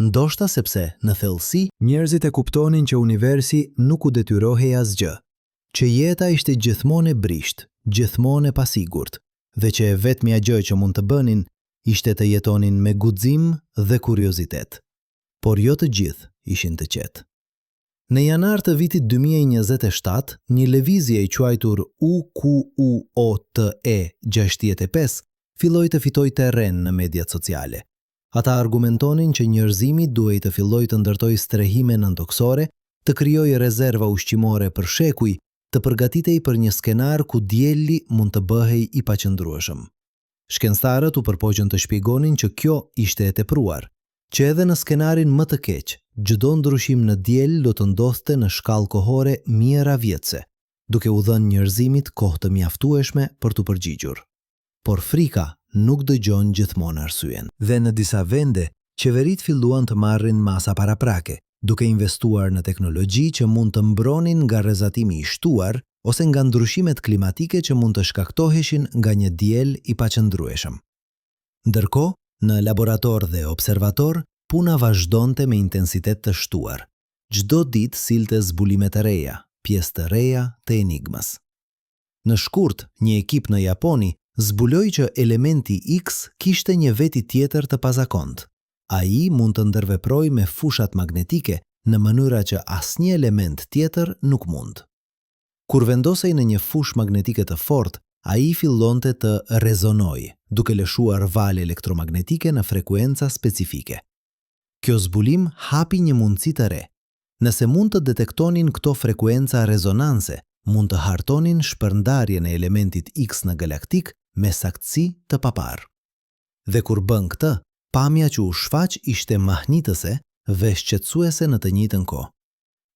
S1: Ndoshta sepse, në thellësi, njerëzit e kuptonin që universi nuk u detyrohej asgjë, që jeta ishte gjithmonë e brisht, gjithmonë e pasigurt, dhe që e vetmja gjë që mund të bënin ishte të jetonin me guxim dhe kuriozitet. Por jo të gjithë ishin të qetë. Në janar të vitit 2027, një lëvizje i quajtur UQUOTE 65 filloi të fitoj terren në mediat sociale. Ata argumentonin që njerëzimi duhej të filloj të ndërtoj strehime nëntoksore, të krijojë rezerva ushqimore për shekuj, të përgatitej për një skenar ku dielli mund të bëhej i paqëndrueshëm. Shkencëtarët u përpoqën të shpjegonin që kjo ishte e tepruar, që edhe në skenarin më të keq, çdo ndryshim në diell do të ndodhte në shkallë kohore mijëra vjetëse, duke u dhënë njerëzimit kohë të mjaftueshme për t'u përgjigjur. Por frika nuk dëgjon gjithmonë arsyen. Dhe në disa vende, qeveritë filluan të marrin masa paraprake, duke investuar në teknologji që mund të mbronin nga rrezatimi i shtuar ose nga ndryshimet klimatike që mund të shkaktoheshin nga një diell i paqëndrueshëm. Ndërkohë, në laborator dhe observator, puna vazhdonte me intensitet të shtuar. Çdo ditë silte zbulime të reja, pjesë të reja të enigmës. Në shkurt, një ekip në Japoni zbuloi që elementi X kishte një veti tjetër të pazakont. Ai mund të ndërveprojë me fushat magnetike në mënyra që asnjë element tjetër nuk mund. Kur vendosej në një fushë magnetike të fortë, ai fillonte të rezonojë, duke lëshuar valë elektromagnetike në frekuenca specifike. Kjo zbulim hapi një mundësi të re. Nëse mund të detektonin këto frekuenca rezonanse, mund të hartonin shpërndarjen e elementit X në galaktik me saktësi të paparë. Dhe kur bën këtë, pamja që u shfaq ishte mahnitëse dhe shqetësuese në të njëjtën kohë.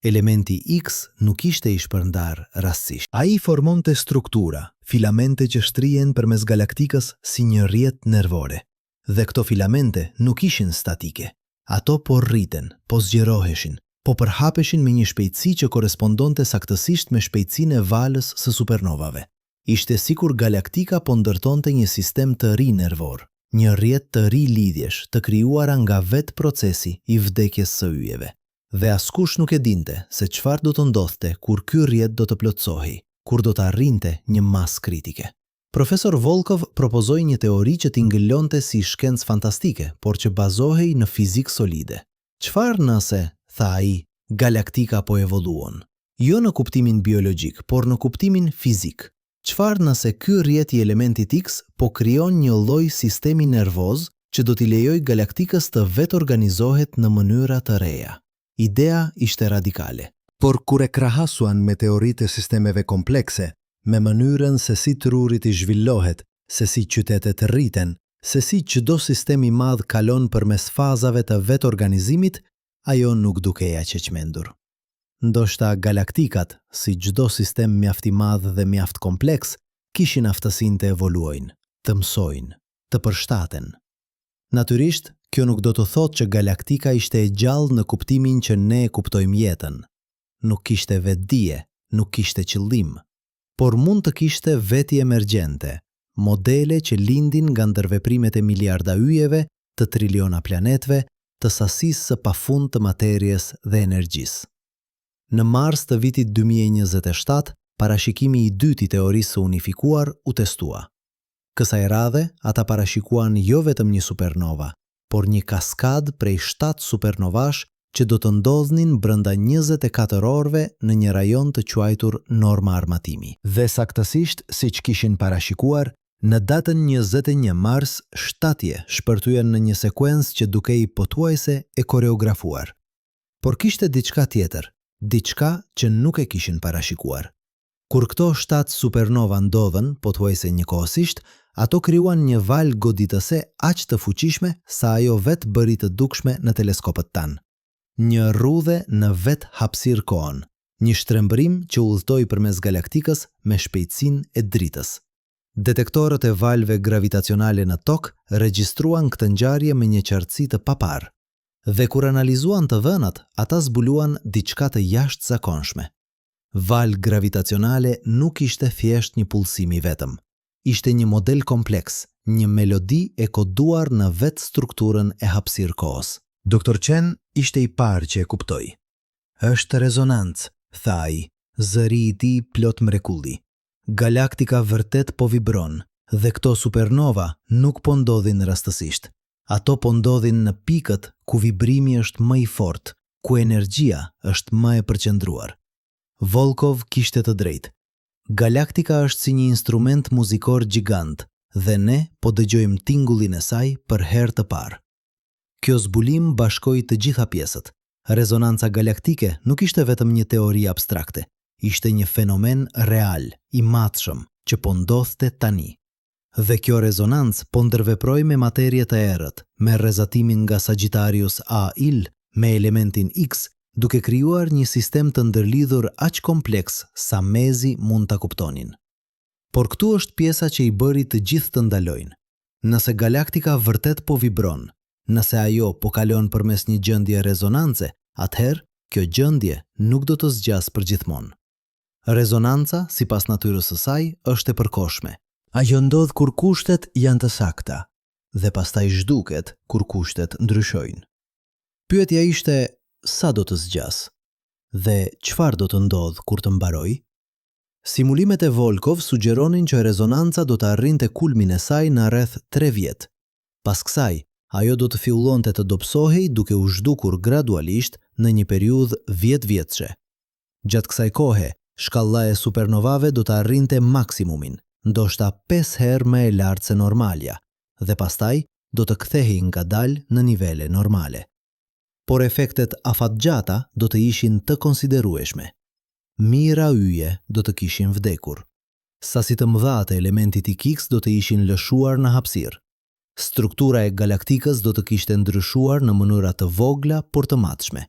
S1: Elementi X nuk ishte i shpërndar rastësisht. Ai formonte struktura, filamente që shtrihen përmes galaktikës si një rrjet nervore. Dhe këto filamente nuk ishin statike. Ato po rriten, po zgjeroheshin, po përhapeshin me një shpejtësi që korespondonte saktësisht me shpejtësinë e valës së supernovave. Ishte sikur galaktika po ndërtonte një sistem të ri nervor, një rrjet të ri lidhjesh, të krijuara nga vetë procesi i vdekjes së yjeve. Dhe askush nuk e dinte se çfarë do të ndodhte kur ky rrjet do të plotësohej, kur do të arrinte një masë kritike. Profesor Volkov propozoi një teori që tingëllonte si shkencë fantastike, por që bazohej në fizikë solide. Çfarë nëse, tha ai, galaktika po evoluon? Jo në kuptimin biologjik, por në kuptimin fizik. Çfarë nëse ky rrjet i elementit X po krijon një lloj sistemi nervoz që do t'i lejojë galaktikës të vetë organizohet në mënyra të reja? Idea ishte radikale. Por kur e krahasuan me teoritë e sistemeve komplekse, me mënyrën se si truri i zhvillohet, se si qytetet rriten, se si çdo sistem i madh kalon përmes fazave të vetë organizimit, ajo nuk dukej aq e çmendur. Ndoshta galaktikat, si çdo sistem mjaft i madh dhe mjaft kompleks, kishin aftësinë të evoluojnë, të mësojnë, të përshtaten. Natyrisht, kjo nuk do të thotë që galaktika ishte e gjallë në kuptimin që ne e kuptojmë jetën. Nuk kishte vetdije, nuk kishte qëllim, por mund të kishte veti emergjente, modele që lindin nga ndërveprimet e miliarda yjeve, të triliona planetve, të sasisë së pafund të materjes dhe energjisë. Në mars të vitit 2027, parashikimi i dytë i teorisë së unifikuar u testua. Kësaj radhe, ata parashikuan jo vetëm një supernova, por një kaskad prej 7 supernovash që do të ndodhnin brenda 24 orëve në një rajon të quajtur norma armatimi. Dhe saktësisht, siç kishin parashikuar, në datën 21 mars, 7 shpërthyen në një sekuencë që dukej pothuajse e koreografuar. Por kishte diçka tjetër, diçka që nuk e kishin parashikuar. Kur këto 7 supernova ndodhen, pothuajse njëkohësisht, ato krijuan një valë goditëse aq të fuqishme sa ajo vetë bëri të dukshme në teleskopët tanë. Një rrudhe në vetë hapësirë kohën, një shtrembrim që udhtoi përmes galaktikës me shpejtësinë e dritës. Detektorët e valëve gravitacionale në tokë regjistruan këtë ngjarje me një qartësi të paparë. Dhe kur analizuan të dhënat, ata zbuluan diçka të jashtëzakonshme. Valë gravitacionale nuk ishte thjesht një pulsim i vetëm. Ishte një model kompleks, një melodi e koduar në vetë strukturën e hapësirë kohës. Dr. Chen ishte i parë që e kuptoi. Është rezonancë, tha ai, zëri i tij plot mrekulli. galaktika vërtet po vibron dhe këto supernova nuk po ndodhin rastësisht. Ato po ndodhin në pikët ku vibrimi është më i fortë, ku energjia është më e përqendruar. Volkov kishte të drejtë. Galaktika është si një instrument muzikor gjigant dhe ne po dëgjojmë tingullin e saj për herë të parë. Kjo zbulim bashkoi të gjitha pjesët. Rezonanca galaktike nuk ishte vetëm një teori abstrakte, ishte një fenomen real, i matshëm, që po ndodhte tani. Dhe kjo rezonancë po ndërveproi me materie të errët, me rrezatimin nga Sagittarius A-Il, me elementin X, duke krijuar një sistem të ndërlidhur aq kompleks sa mezi mund ta kuptonin. Por këtu është pjesa që i bëri të gjithë të ndalojnë. Nëse galaktika vërtet po vibron, nëse ajo po kalon përmes një gjendje rezonance, atëherë kjo gjendje nuk do të zgjas përgjithmonë. Rezonanca, sipas natyrës së saj, është e përkohshme. Ajo ndodh kur kushtet janë të sakta dhe pastaj zhduket kur kushtet ndryshojnë. Pyetja ishte sa do të zgjas dhe çfarë do të ndodh kur të mbaroj? Simulimet e Volkov sugjeronin që rezonanca do të arrinte kulmin e saj në rreth 3 vjet. Pas kësaj, ajo do të fillonte të dobësohej duke u zhdukur gradualisht në një periudhë 10 vjetëshe. Gjatë kësaj kohe, shkalla e supernovave do të arrinte maksimumin, ndoshta 5 herë më e lartë se normalja, dhe pastaj do të kthehej ngadalë në nivele normale. Por efektet afatgjata do të ishin të konsiderueshme. Mijëra yje do të kishin vdekur. Sasit të mëdha të elementit X do të ishin lëshuar në hapësirë. Struktura e galaktikës do të kishte ndryshuar në mënyra të vogla por të matshme.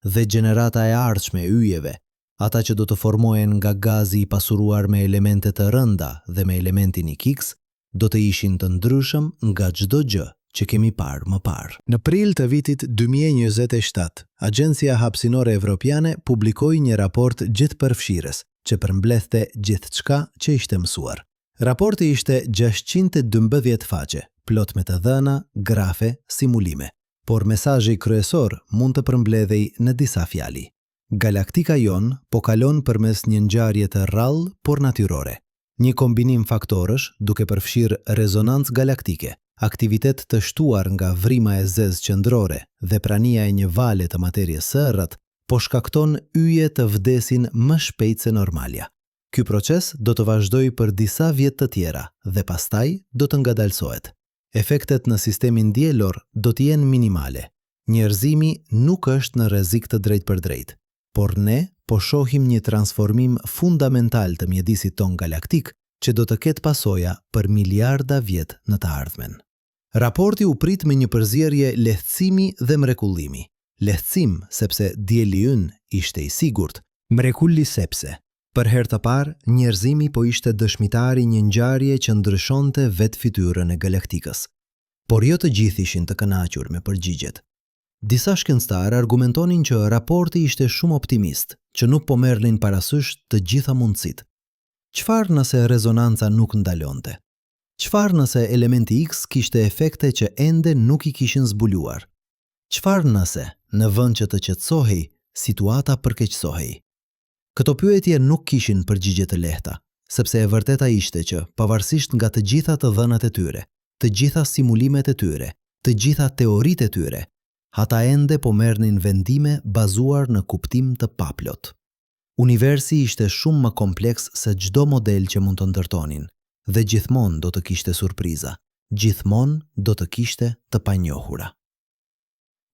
S1: Dhe gjenerata e ardhshme e yjeve, ata që do të formohen nga gazi i pasuruar me elemente të rënda dhe me elementin X, do të ishin të ndryshëm nga çdo gjë që kemi parë më parë. Në prill të vitit 2027, Agjencia Hapësinore Evropiane publikoi një raport gjithëpërfshirës që përmbledhte gjithçka që ishte mësuar. Raporti ishte 612 faqe, plot me të dhëna, grafe, simulime, por mesazhi kryesor mund të përmbledhej në disa fjali. Galaktika jon po kalon përmes një ngjarje të rrallë por natyrore. Një kombinim faktorësh duke përfshirë rezonancë galaktike, aktivitet të shtuar nga vrima e zezë qendrore dhe prania e një vale të materjes së errët, po shkakton yje të vdesin më shpejt se normalja. Ky proces do të vazhdojë për disa vjet të tjera dhe pastaj do të ngadalësohet. Efektet në sistemin diellor do të jenë minimale. Njerëzimi nuk është në rrezik të drejtpërdrejtë, por ne po shohim një transformim fundamental të mjedisit ton galaktik që do të ketë pasoja për miliarda vjet në të ardhmen. Raporti u prit me një përzierje lehtësimi dhe mrekullimi. Lehtësim sepse dielli ynë ishte i sigurt, mrekulli sepse për herë të parë njerëzimi po ishte dëshmitari një ngjarje që ndryshonte vetë fytyrën e galaktikës. Por jo të gjithë ishin të kënaqur me përgjigjet. Disa shkencëtarë argumentonin që raporti ishte shumë optimist, që nuk po merrnin parasysh të gjitha mundësitë. Çfarë nëse rezonanca nuk ndalonte? Çfarë nëse elementi X kishte efekte që ende nuk i kishin zbuluar? Çfarë nëse, në vend që të qetësohej, situata përkeqësohej? Këto pyetje nuk kishin përgjigje të lehta, sepse e vërteta ishte që, pavarësisht nga të gjitha të dhënat e tyre, të gjitha simulimet e tyre, të gjitha teoritë e tyre, ata ende po merrnin vendime bazuar në kuptim të paplot. Universi ishte shumë më kompleks se çdo model që mund të ndërtonin, dhe gjithmonë do të kishte surpriza, gjithmonë do të kishte të panjohura.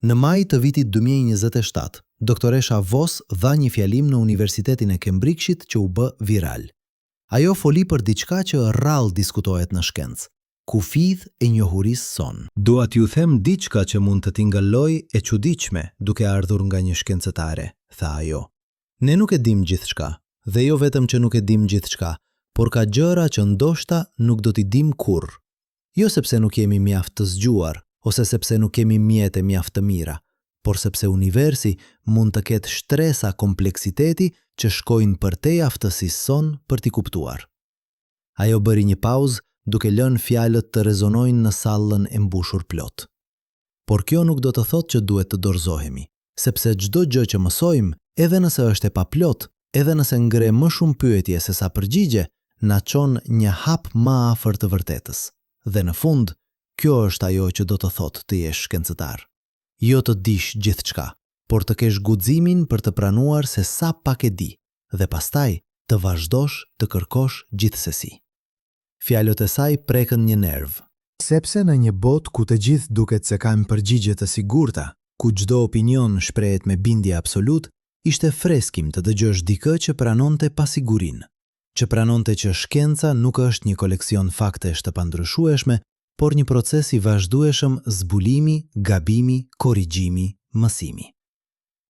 S1: Në maj të vitit 2027, doktoresha Voss dha një fjalim në Universitetin e Cambridge-it që u bë viral. Ajo foli për diçka që rrallë diskutohet në shkencë, kufidh e njohurisë son. Dua t'ju them diçka që mund të t'ingalloj e çuditshme duke ardhur nga një shkencëtare, tha ajo. Ne nuk e dim gjithçka, dhe jo vetëm që nuk e dim gjithçka, por ka gjëra që ndoshta nuk do t'i dim kurrë. Jo sepse nuk jemi mjaft të zgjuar, ose sepse nuk kemi mjete mjaft të mira, por sepse universi mund të ketë shtresa kompleksiteti që shkojnë përtej aftësisë son për t'i kuptuar. Ajo bëri një pauzë duke lënë fjalët të rezonojnë në sallën e mbushur plot. Por kjo nuk do të thotë që duhet të dorëzohemi, sepse çdo gjë që mësojmë, edhe nëse është e paplot, edhe nëse ngre më shumë pyetje se sa përgjigje, na çon një hap më afër të vërtetës. Dhe në fund, kjo është ajo që do të thotë të jesh shkencëtar. Jo të dish gjithçka, por të kesh guximin për të pranuar se sa pak e di, dhe pastaj të vazhdosh të kërkosh gjithsesi. Fjalët e saj prekën një nerv. Sepse në një botë ku të gjithë duket se kanë përgjigje të sigurta, ku çdo opinion shprehet me bindje absolut, ishte freskim të dëgjosh dikë që pranonte pasigurinë, që pranonte që shkenca nuk është një koleksion faktesh të pandryshueshme, por një proces i vazhdueshëm zbulimi, gabimi, korrigjimi, mësimi.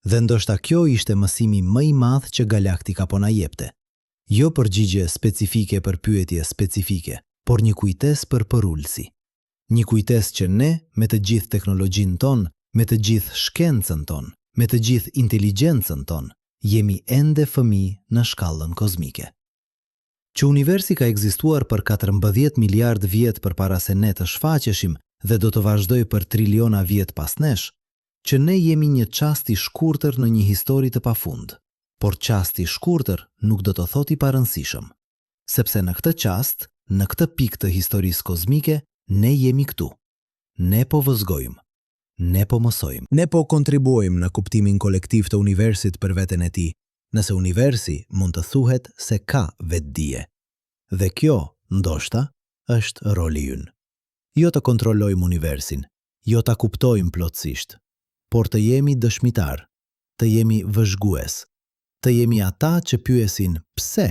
S1: Dhe ndoshta kjo ishte mësimi më i madh që galaktika po na jepte. Jo përgjigje specifike për pyetje specifike, por një kujtesë për përullsi. Një kujtesë që ne, me të gjithë teknologjinë tonë, me të gjithë shkencën tonë, me të gjithë inteligjencën tonë, jemi ende fëmijë në shkallën kozmike. Që universi ka ekzistuar për 14 miliard vjet përpara se ne të shfaqeshim dhe do të vazhdoj për triliona vjet pas nesh, që ne jemi një çast i shkurtër në një histori të pafund, por çast i shkurtër nuk do të thotë i parëndësishëm, sepse në këtë çast, në këtë pikë të historisë kozmike, ne jemi këtu. Ne po vëzgojmë, ne po mësojmë, ne po kontribuojmë në kuptimin kolektiv të universit për veten e tij, nëse universi mund të thuhet se ka vetdije. Dhe kjo, ndoshta, është roli ynë. Jo të kontrollojmë universin, jo ta kuptojmë plotësisht, por të jemi dëshmitar, të jemi vëzhgues, të jemi ata që pyesin pse,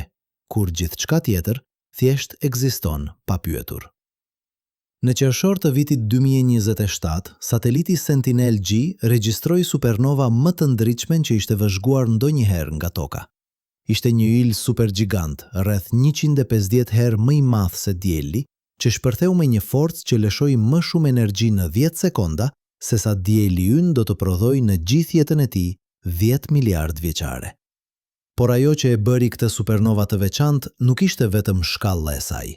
S1: kur gjithçka tjetër thjesht ekziston pa pyetur. Në qershor të vitit 2027, sateliti Sentinel-G regjistroi supernova më të ndritshme që ishte vëzhguar ndonjëherë nga toka. Ishte një yll supergjigant, rreth 150 herë më i madh se dielli, që shpërtheu me një forcë që lëshoi më shumë energji në 10 sekonda se sa dielli ynë do të prodhojë në gjithë jetën e tij 10 miliard vjeçare. Por ajo që e bëri këtë supernova të veçantë nuk ishte vetëm shkalla e saj.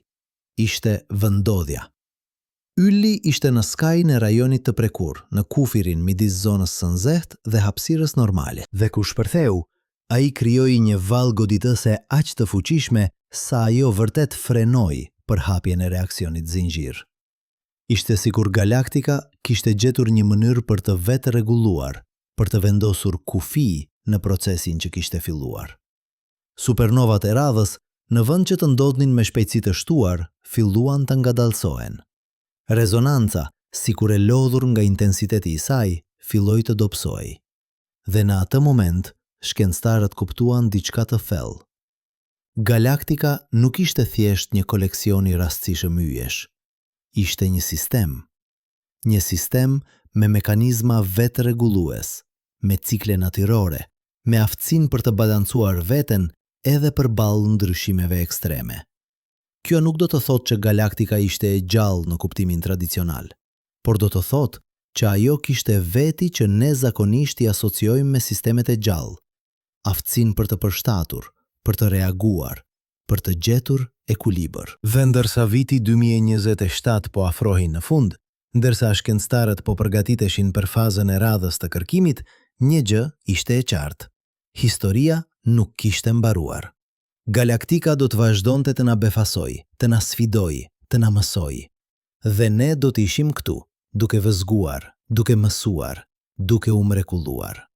S1: Ishte vendodhja. Ylli ishte në skajin e rajonit të prekur, në kufirin midis zonës së nxehtë dhe hapësirës normale. Dhe ku shpërtheu, ai krijoi një vallë goditëse aq të fuqishme sa ajo vërtet frenoi për hapjen e reaksionit zinxhir. Ishte sikur galaktika kishte gjetur një mënyrë për të vetë rregulluar, për të vendosur kufi në procesin që kishte filluar. Supernovat e radhës, në vend që të ndodhnin me shpejtësi të shtuar, filluan të ngadalsohen. Rezonanca, sikur e lodhur nga intensiteti i saj, filloi të dobësohej. Dhe në atë moment, shkencëtarët kuptuan diçka të thellë. Galaktika nuk ishte thjesht një koleksion i rastësishëm yjesh. Ishte një sistem. Një sistem me mekanizma vetë rregullues, me cikle natyrore, me aftësinë për të balancuar veten edhe përballë ndryshimeve ekstreme. Kjo nuk do të thotë që galaktika ishte e gjallë në kuptimin tradicional, por do të thotë që ajo kishte veti që ne zakonisht i asociojmë me sistemet e gjallë, aftësinë për të përshtatur, për të reaguar, për të gjetur ekuilibër. Dhe ndërsa viti 2027 po afrohej në fund, ndërsa shkencëtarët po përgatiteshin për fazën e radhës të kërkimit, një gjë ishte e qartë. Historia nuk kishte mbaruar. Galaktika do të vazhdonte të na befasoj, të na sfidoj, të na mësoj. Dhe ne do të ishim këtu, duke vëzguar, duke mësuar, duke u mrekulluar.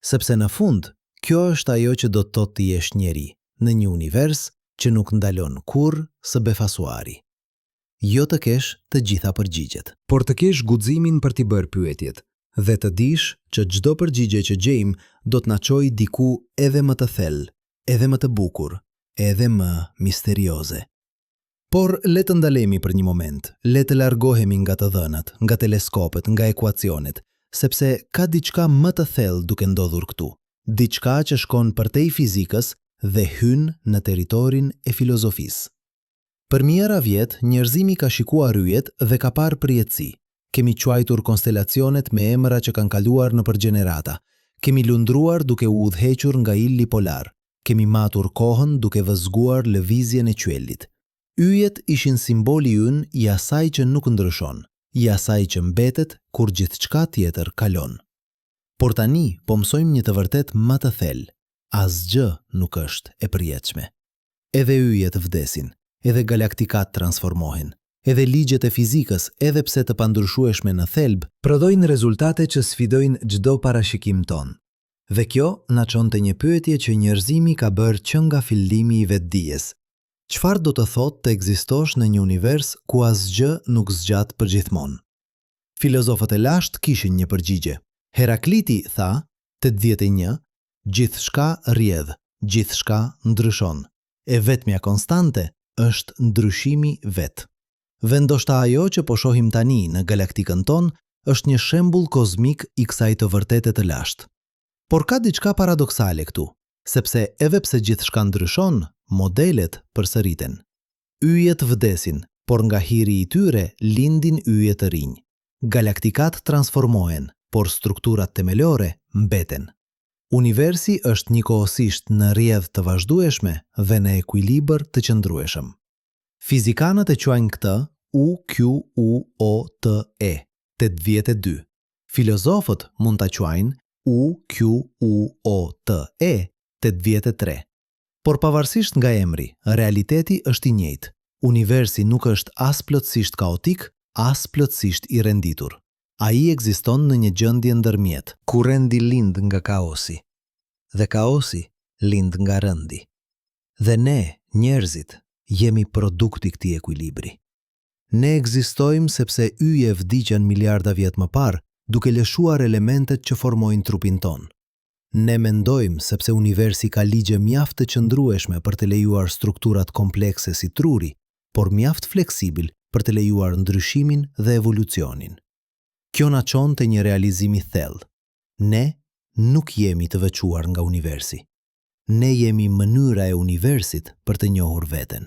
S1: Sepse në fund, kjo është ajo që do të thotë të jesh njeri, në një univers që nuk ndalon kurrë së befasuari. Jo të kesh të gjitha përgjigjet, por të kesh guximin për t'i bërë pyetjet, dhe të dish që çdo përgjigje që gjejmë do të na çojë diku edhe më të thellë, edhe më të bukur, edhe më misterioze. Por le të ndalemi për një moment, le të largohemi nga të dhënat, nga teleskopet, nga ekuacionet, sepse ka diçka më të thellë duke ndodhur këtu, diçka që shkon përtej fizikës dhe hyn në territorin e filozofisë. Për mijëra vjet, njerëzimi ka shikuar yjet dhe ka parë përjetësi. Kemi quajtur konstelacionet me emra që kanë kaluar në përgjenerata. Kemi lundruar duke u udhëhequr nga illi polar. Kemi matur kohën duke vëzguar lëvizjen e qiellit. Yjet ishin simboli ynë i asaj që nuk ndryshon, i asaj që mbetet kur gjithçka tjetër kalon. Por tani po mësojmë një të vërtet më të thellë. Asgjë nuk është e përjetshme.
S2: Edhe yjet vdesin, edhe galaktikat transformohen, edhe ligjet e fizikës, edhe pse të pandryshueshme në thelb, prodhojnë rezultate që sfidojnë çdo parashikim ton. Dhe kjo na çon te një pyetje që njerëzimi ka bërë që nga fillimi i vetdijes. Çfarë do të thotë të ekzistosh në një univers ku asgjë nuk zgjat përgjithmonë? Filozofët e lashtë kishin një përgjigje. Herakliti tha, 81, gjithçka rrjedh, gjithçka ndryshon. E vetmja konstante është ndryshimi vet. Dhe ndoshta ajo që po shohim tani në galaktikën tonë është një shembull kozmik i kësaj të vërtete të lashtë. Por ka diçka paradoksale këtu, sepse edhe pse gjithçka ndryshon, modelet përsëriten. Yjet vdesin, por nga hiri i tyre lindin yje të rinj. Galaktikat transformohen, por strukturat themelore mbeten. Universi është njëkohësisht në rrjedhë të vazhdueshme dhe në ekuilibër të qëndrueshëm. Fizikanët e quajnë këtë UQUOTE, 82. Filozofët mund ta quajnë UQUOTE, 83. Por pavarësisht nga emri, realiteti është i njëjtë. Universi nuk është as plotësisht kaotik, as plotësisht i renditur. Ai ekziston në një gjendje ndërmjet, ku rendi lind nga kaosi, dhe kaosi lind nga rëndi. Dhe ne, njerëzit, jemi produkti këtij ekuilibri. Ne ekzistojmë sepse yje vdiqën miliarda vjet më parë, duke lëshuar elementet që formojnë trupin ton. Ne mendojmë sepse universi ka ligje mjaft të qëndrueshme për të lejuar strukturat komplekse si truri, por mjaft fleksibil për të lejuar ndryshimin dhe evolucionin. Kjo na çon te një realizimi thellë. Ne nuk jemi të veçuar nga universi. Ne jemi mënyra e universit për të njohur veten.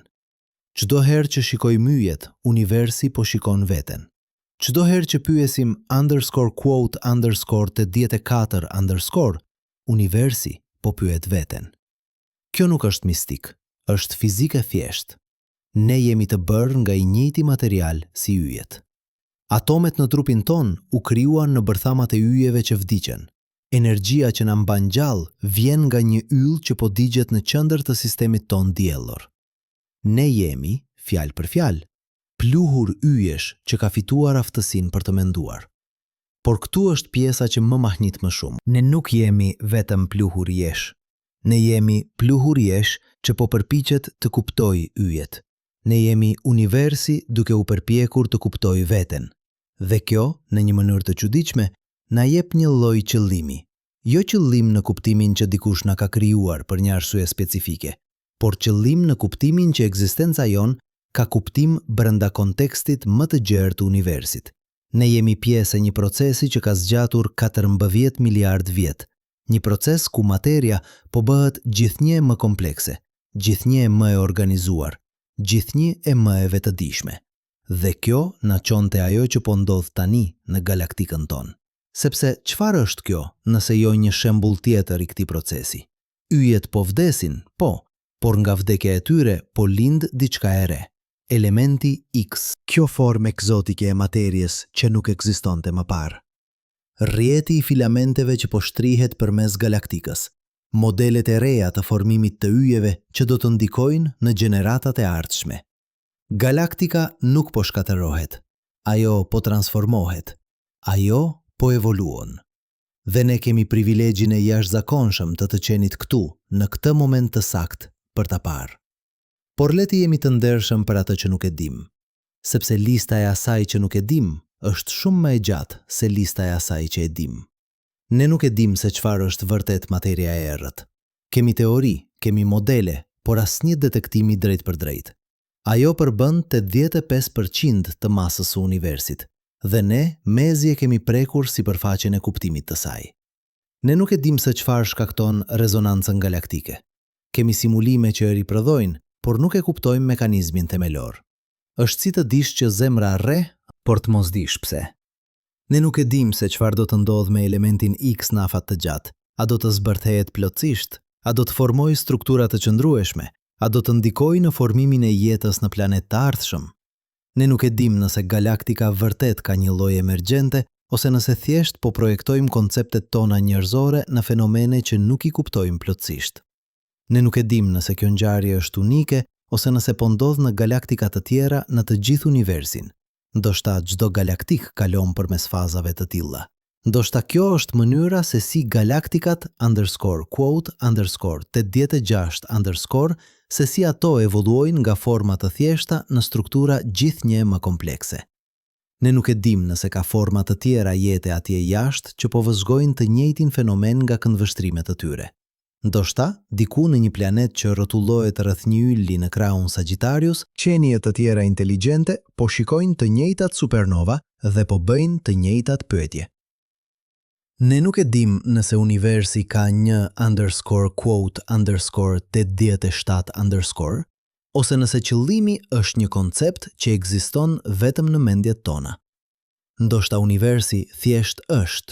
S2: Çdo herë që shikojmë yjet, universi po shikon veten. Çdo herë që pyesim _quote_84_, universi po pyet veten. Kjo nuk është mistik, është fizikë e thjeshtë. Ne jemi të bërë nga i njëjti material si yjet. Atomet në trupin ton u krijuan në bërthamat e yjeve që vdiqen. Energjia që na mban gjallë vjen nga një yll që po digjet në qendër të sistemit ton diellor. Ne jemi, fjalë për fjalë, pluhur yjesh që ka fituar aftësinë për të menduar. Por këtu është pjesa që më mahnit më shumë. Ne nuk jemi vetëm pluhur jesh. Ne jemi pluhur jesh që po përpiqet të kuptojë yjet. Ne jemi universi duke u përpjekur të kuptojë veten. Dhe kjo, në një mënyrë të çuditshme, na jep një lloj qëllimi. Jo qëllim në kuptimin që dikush na ka krijuar për një arsye specifike, por qëllim në kuptimin që ekzistenca jon ka kuptim brenda kontekstit më të gjerë të universit. Ne jemi pjesë e një procesi që ka zgjatur 14 miliard vjet. Një proces ku materia po bëhet gjithnjë më komplekse, gjithnjë më e organizuar, gjithnjë e më e vetëdijshme. Dhe kjo na çon te ajo që po ndodh tani në galaktikën tonë. Sepse çfarë është kjo nëse jo një shembull tjetër i këtij procesi? Yjet po vdesin, po, por nga vdekja e tyre po lind diçka e re. Elementi X, kjo formë egzotike e materjes që nuk ekzistonte më parë. Rrjeti i filamenteve që po shtrihet përmes galaktikës. Modelet e reja të formimit të yjeve që do të ndikojnë në gjeneratat e ardhshme. Galaktika nuk po shkatërohet, ajo po transformohet, ajo po evoluon. Dhe ne kemi privilegjin e jashtëzakonshëm të qenit këtu, në këtë moment të sakt, për ta parë. Por le të jemi të ndershëm për atë që nuk e dim, sepse lista e asaj që nuk e dim është shumë më e gjatë se lista e asaj që e dim. Ne nuk e dim se çfarë është vërtet materia e errët. Kemi teori, kemi modele, por asnjë detektimi drejt për drejt. Ajo përbën 85% të masës së universit, dhe ne mezi e kemi prekur sipërfaqen e kuptimit të saj. Ne nuk e dim se çfarë shkakton rezonancën galaktike. Kemi simulime që e riprodhojnë, por nuk e kuptojmë mekanizmin themelor. Është si të dish që zemra rre, por të mos dish pse. Ne nuk e dim se çfarë do të ndodhë me elementin X në afat të gjatë. A do të zbërthehet plotësisht? A do të formojë struktura të qëndrueshme? A do të ndikojë në formimin e jetës në planet të ardhshëm? Ne nuk e dim nëse galaktika vërtet ka një lloj emergjente ose nëse thjesht po projektojmë konceptet tona njerëzore në fenomene që nuk i kuptojmë plotësisht.
S1: Ne nuk e dim nëse kjo ngjarje është unike ose nëse po ndodh në galaktika të tjera në të gjithë universin. Ndoshta çdo galaktik kalon përmes fazave të tilla. Ndoshta kjo është mënyra se si galaktikat _quote_86_ se si ato evoluojnë nga forma të thjeshta në struktura gjithnjë më komplekse. Ne nuk e dim nëse ka forma të tjera jete atje jashtë që po vëzhgojnë të njëjtin fenomen nga këndvështrimet e tyre. Ndoshta, diku në një planet që rrotullohet rreth një ylli në krahun Sagittarius, qenie të tjera inteligjente po shikojnë të njëjtat supernova dhe po bëjnë të njëjtat pyetje. Ne nuk e dim nëse universi ka _quote_87_ ose nëse qëllimi është një koncept që ekziston vetëm në mendjet tona. Ndoshta universi thjesht është.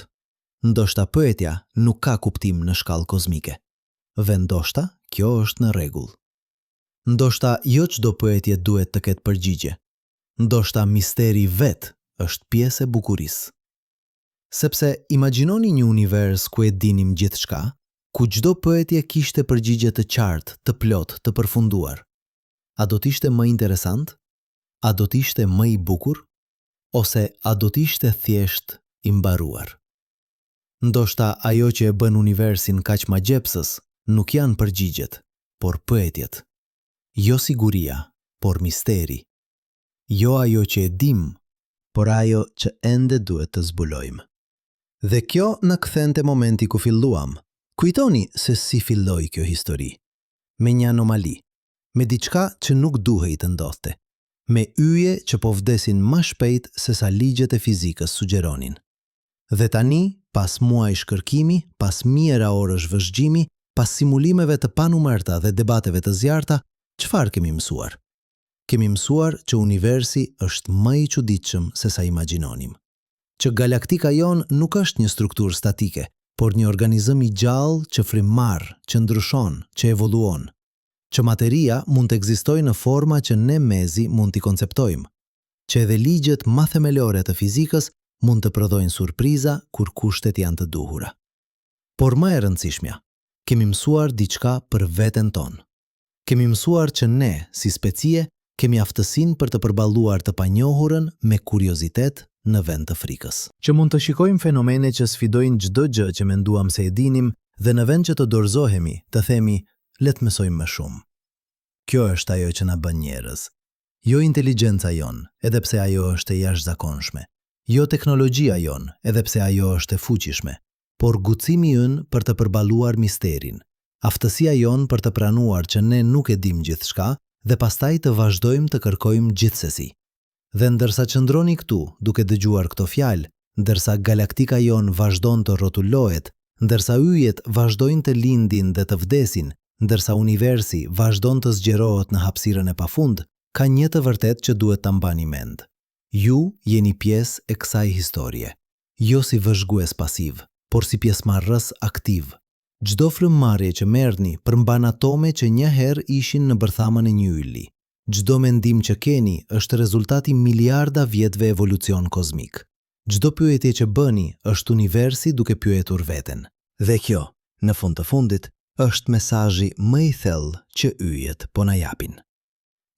S1: Ndoshta pyetja nuk ka kuptim në shkallë kozmike. Vendoshta kjo është në rregull. Ndoshta jo çdo pyetje duhet të ketë përgjigje. Ndoshta misteri vet është pjesë e bukurisë. Sepse imagjinoni një univers ku e dinim gjithçka, ku çdo pyetje kishte përgjigje të qartë, të plotë, të përfunduar. A do t'ishte më interesant? A do t'ishte më i bukur? Ose a do t'ishte thjesht i mbaruar? Ndoshta ajo që e bën universin kaq magjepsës nuk janë përgjigjet, por pyetjet. Jo siguria, por misteri. Jo ajo që e dim, por ajo që ende duhet të zbulojmë. Dhe kjo në kthen te momenti ku filluam. Kujtoni se si filloi kjo histori. Me një anomali, me diçka që nuk duhej të ndodhte, me yje që po vdesin më shpejt se sa ligjet e fizikës sugjeronin. Dhe tani, pas muaj shkërkimi, pas mijëra orësh vëzhgjimi, pas simulimeve të panumerta dhe debateve të zjarta, çfarë kemi mësuar? Kemi mësuar që universi është më i çuditshëm se sa imagjinonim. Që galaktika jon nuk është një strukturë statike, por një organizëm i gjallë që frymar, që ndryshon, që evoluon. Që materia mund të ekzistojë në forma që ne mezi mund t'i konceptojmë. Që edhe ligjet më themelore të fizikës mund të prodhojnë surpriza kur kushtet janë të duhura. Por më e rëndësishmja, kemi mësuar diçka për veten tonë. Kemi mësuar që ne, si specie, kemi aftësinë për të përballuar të panjohurën me kuriozitet në vend të frikës. Që mund të shikojmë fenomene që sfidojnë çdo gjë që menduam se e dinim dhe në vend që të dorëzohemi, të themi, le të mësojmë më shumë. Kjo është ajo që na bën njerëz. Jo inteligjenca jon, edhe pse ajo është e jashtëzakonshme. Jo teknologjia jon, edhe pse ajo është e fuqishme, por guximi ynë për të përballuar misterin. Aftësia jon për të pranuar që ne nuk e dim gjithçka dhe pastaj të vazhdojmë të kërkojmë gjithsesi. Dhe ndërsa qëndroni këtu duke dëgjuar këto fjalë, ndërsa galaktika jon vazhdon të rrotullohet, ndërsa yjet vazhdojnë të lindin dhe të vdesin, ndërsa universi vazhdon të zgjerohet në hapësirën e pafund, ka një të vërtet që duhet ta mbani mend. Ju jeni pjesë e kësaj historie, jo si vëzhgues pasiv, por si pjesëmarrës aktiv. Çdo frymëmarrje që merrni përmban atome që një herë ishin në bërthamën e një ylli. Çdo mendim që keni është rezultati miliarda vjetëve evolucion kozmik. Çdo pyetje që bëni është universi duke pyetur veten. Dhe kjo, në fund të fundit, është mesazhi më i thellë që yjet po na japin.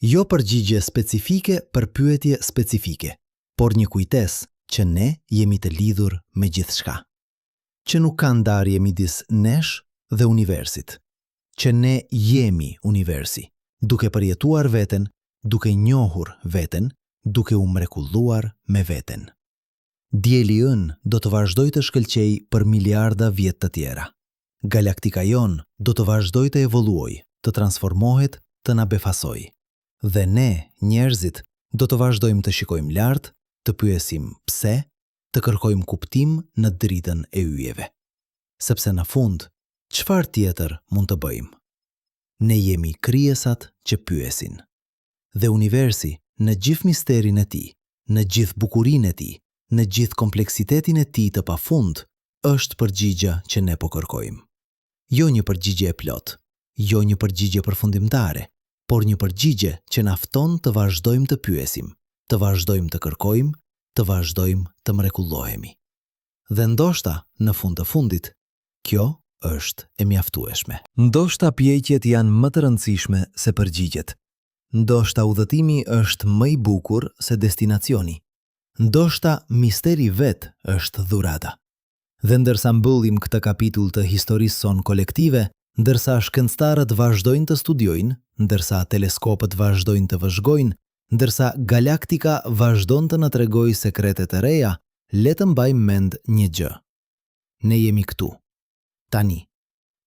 S1: Jo përgjigje specifike për pyetje specifike, por një kujtesë që ne jemi të lidhur me gjithçka. Që nuk ka ndarje midis nesh dhe universit. Që ne jemi universi, duke përjetuar veten, duke njohur veten, duke u mrekulluar me veten. Dieli ynë do të vazhdoj të shkëlqej për miliarda vjet të tjera. Galaktika jon do të vazhdoj të evoluoj, të transformohet, të na befasoj. Dhe ne, njerëzit, do të vazhdojmë të shikojmë lart, të pyesim pse, të kërkojmë kuptim në dritën e yjeve. Sepse në fund, çfarë tjetër mund të bëjmë? Ne jemi krijesat që pyesin. Dhe universi, në gjithë misterin e tij, në gjithë bukurinë e tij, në gjithë kompleksitetin e tij të pafund, është përgjigja që ne po kërkojmë. Jo një përgjigje e plot, jo një përgjigje përfundimtare, por një përgjigje që na fton të vazhdojmë të pyesim, të vazhdojmë të kërkojmë, të vazhdojmë të mrekullohemi. Dhe ndoshta, në fund të fundit, kjo është e mjaftueshme. Ndoshta pjekjet janë më të rëndësishme se përgjigjet. Ndoshta udhëtimi është më i bukur se destinacioni. Ndoshta misteri vet është dhurata. Dhe ndërsa mbyllim këtë kapitull të historisë son kolektive, ndërsa shkencëtarët vazhdojnë të studiojnë, ndërsa teleskopët vazhdojnë të vëzhgojnë, ndërsa galaktika vazhdon të na tregojë sekrete të reja, le të mbajmë mend një gjë. Ne jemi këtu, tani,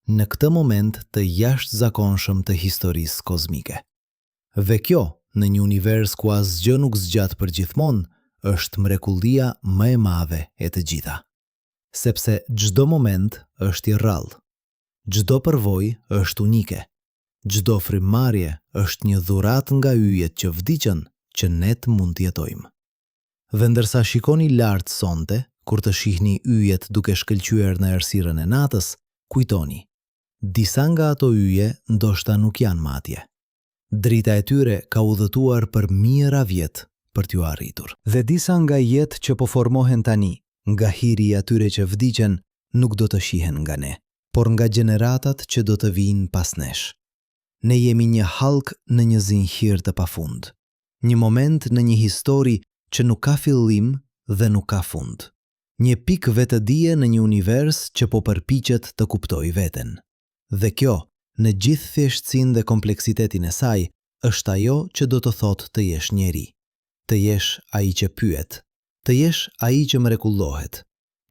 S1: në këtë moment të jashtëzakonshëm të historisë kozmike. Dhe kjo, në një univers ku asgjë nuk zgjat për gjithmonë, është mrekullia më e madhe e të gjitha. Sepse çdo moment është i rrallë. Çdo përvojë është unike. Çdo frymëmarrje është një dhuratë nga yjet që vdiqën që ne të mund të jetojmë. Dhe ndërsa shikoni lart sonte, kur të shihni yjet duke shkëlqyer në errësirën e natës, kujtoni, disa nga ato yje ndoshta nuk janë më atje. Drita e tyre ka udhëtuar për mijëra vjet për t'ju arritur. Dhe disa nga jetë që po formohen tani, nga hiri i atyre që vdiqen, nuk do të shihen nga ne, por nga gjeneratat që do të vinë pas nesh. Ne jemi një hallk në një zinxhir të pafund. Një moment në një histori që nuk ka fillim dhe nuk ka fund. Një pikë vetëdije në një univers që po përpiqet të kuptojë veten. Dhe kjo, në gjithë thjeshtësinë dhe kompleksitetin e saj, është ajo që do të thotë të jesh njeri. Të jesh ai që pyet, të jesh ai që mrekullohet,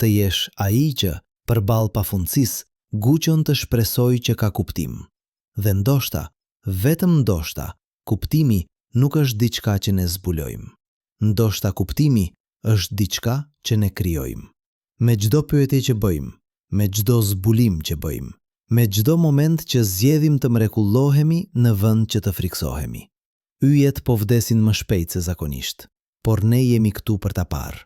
S1: të jesh ai që, përballë pafundësisë, guxon të shpresojë që ka kuptim. Dhe ndoshta, vetëm ndoshta, kuptimi nuk është diçka që ne zbulojmë. Ndoshta kuptimi është diçka që ne krijojmë. Me çdo pyetje që bëjmë, me çdo zbulim që bëjmë, me çdo moment që zgjedhim të mrekullohemi në vend që të friksohemi. Yjet po vdesin më shpejt se zakonisht, por ne jemi këtu për ta parë.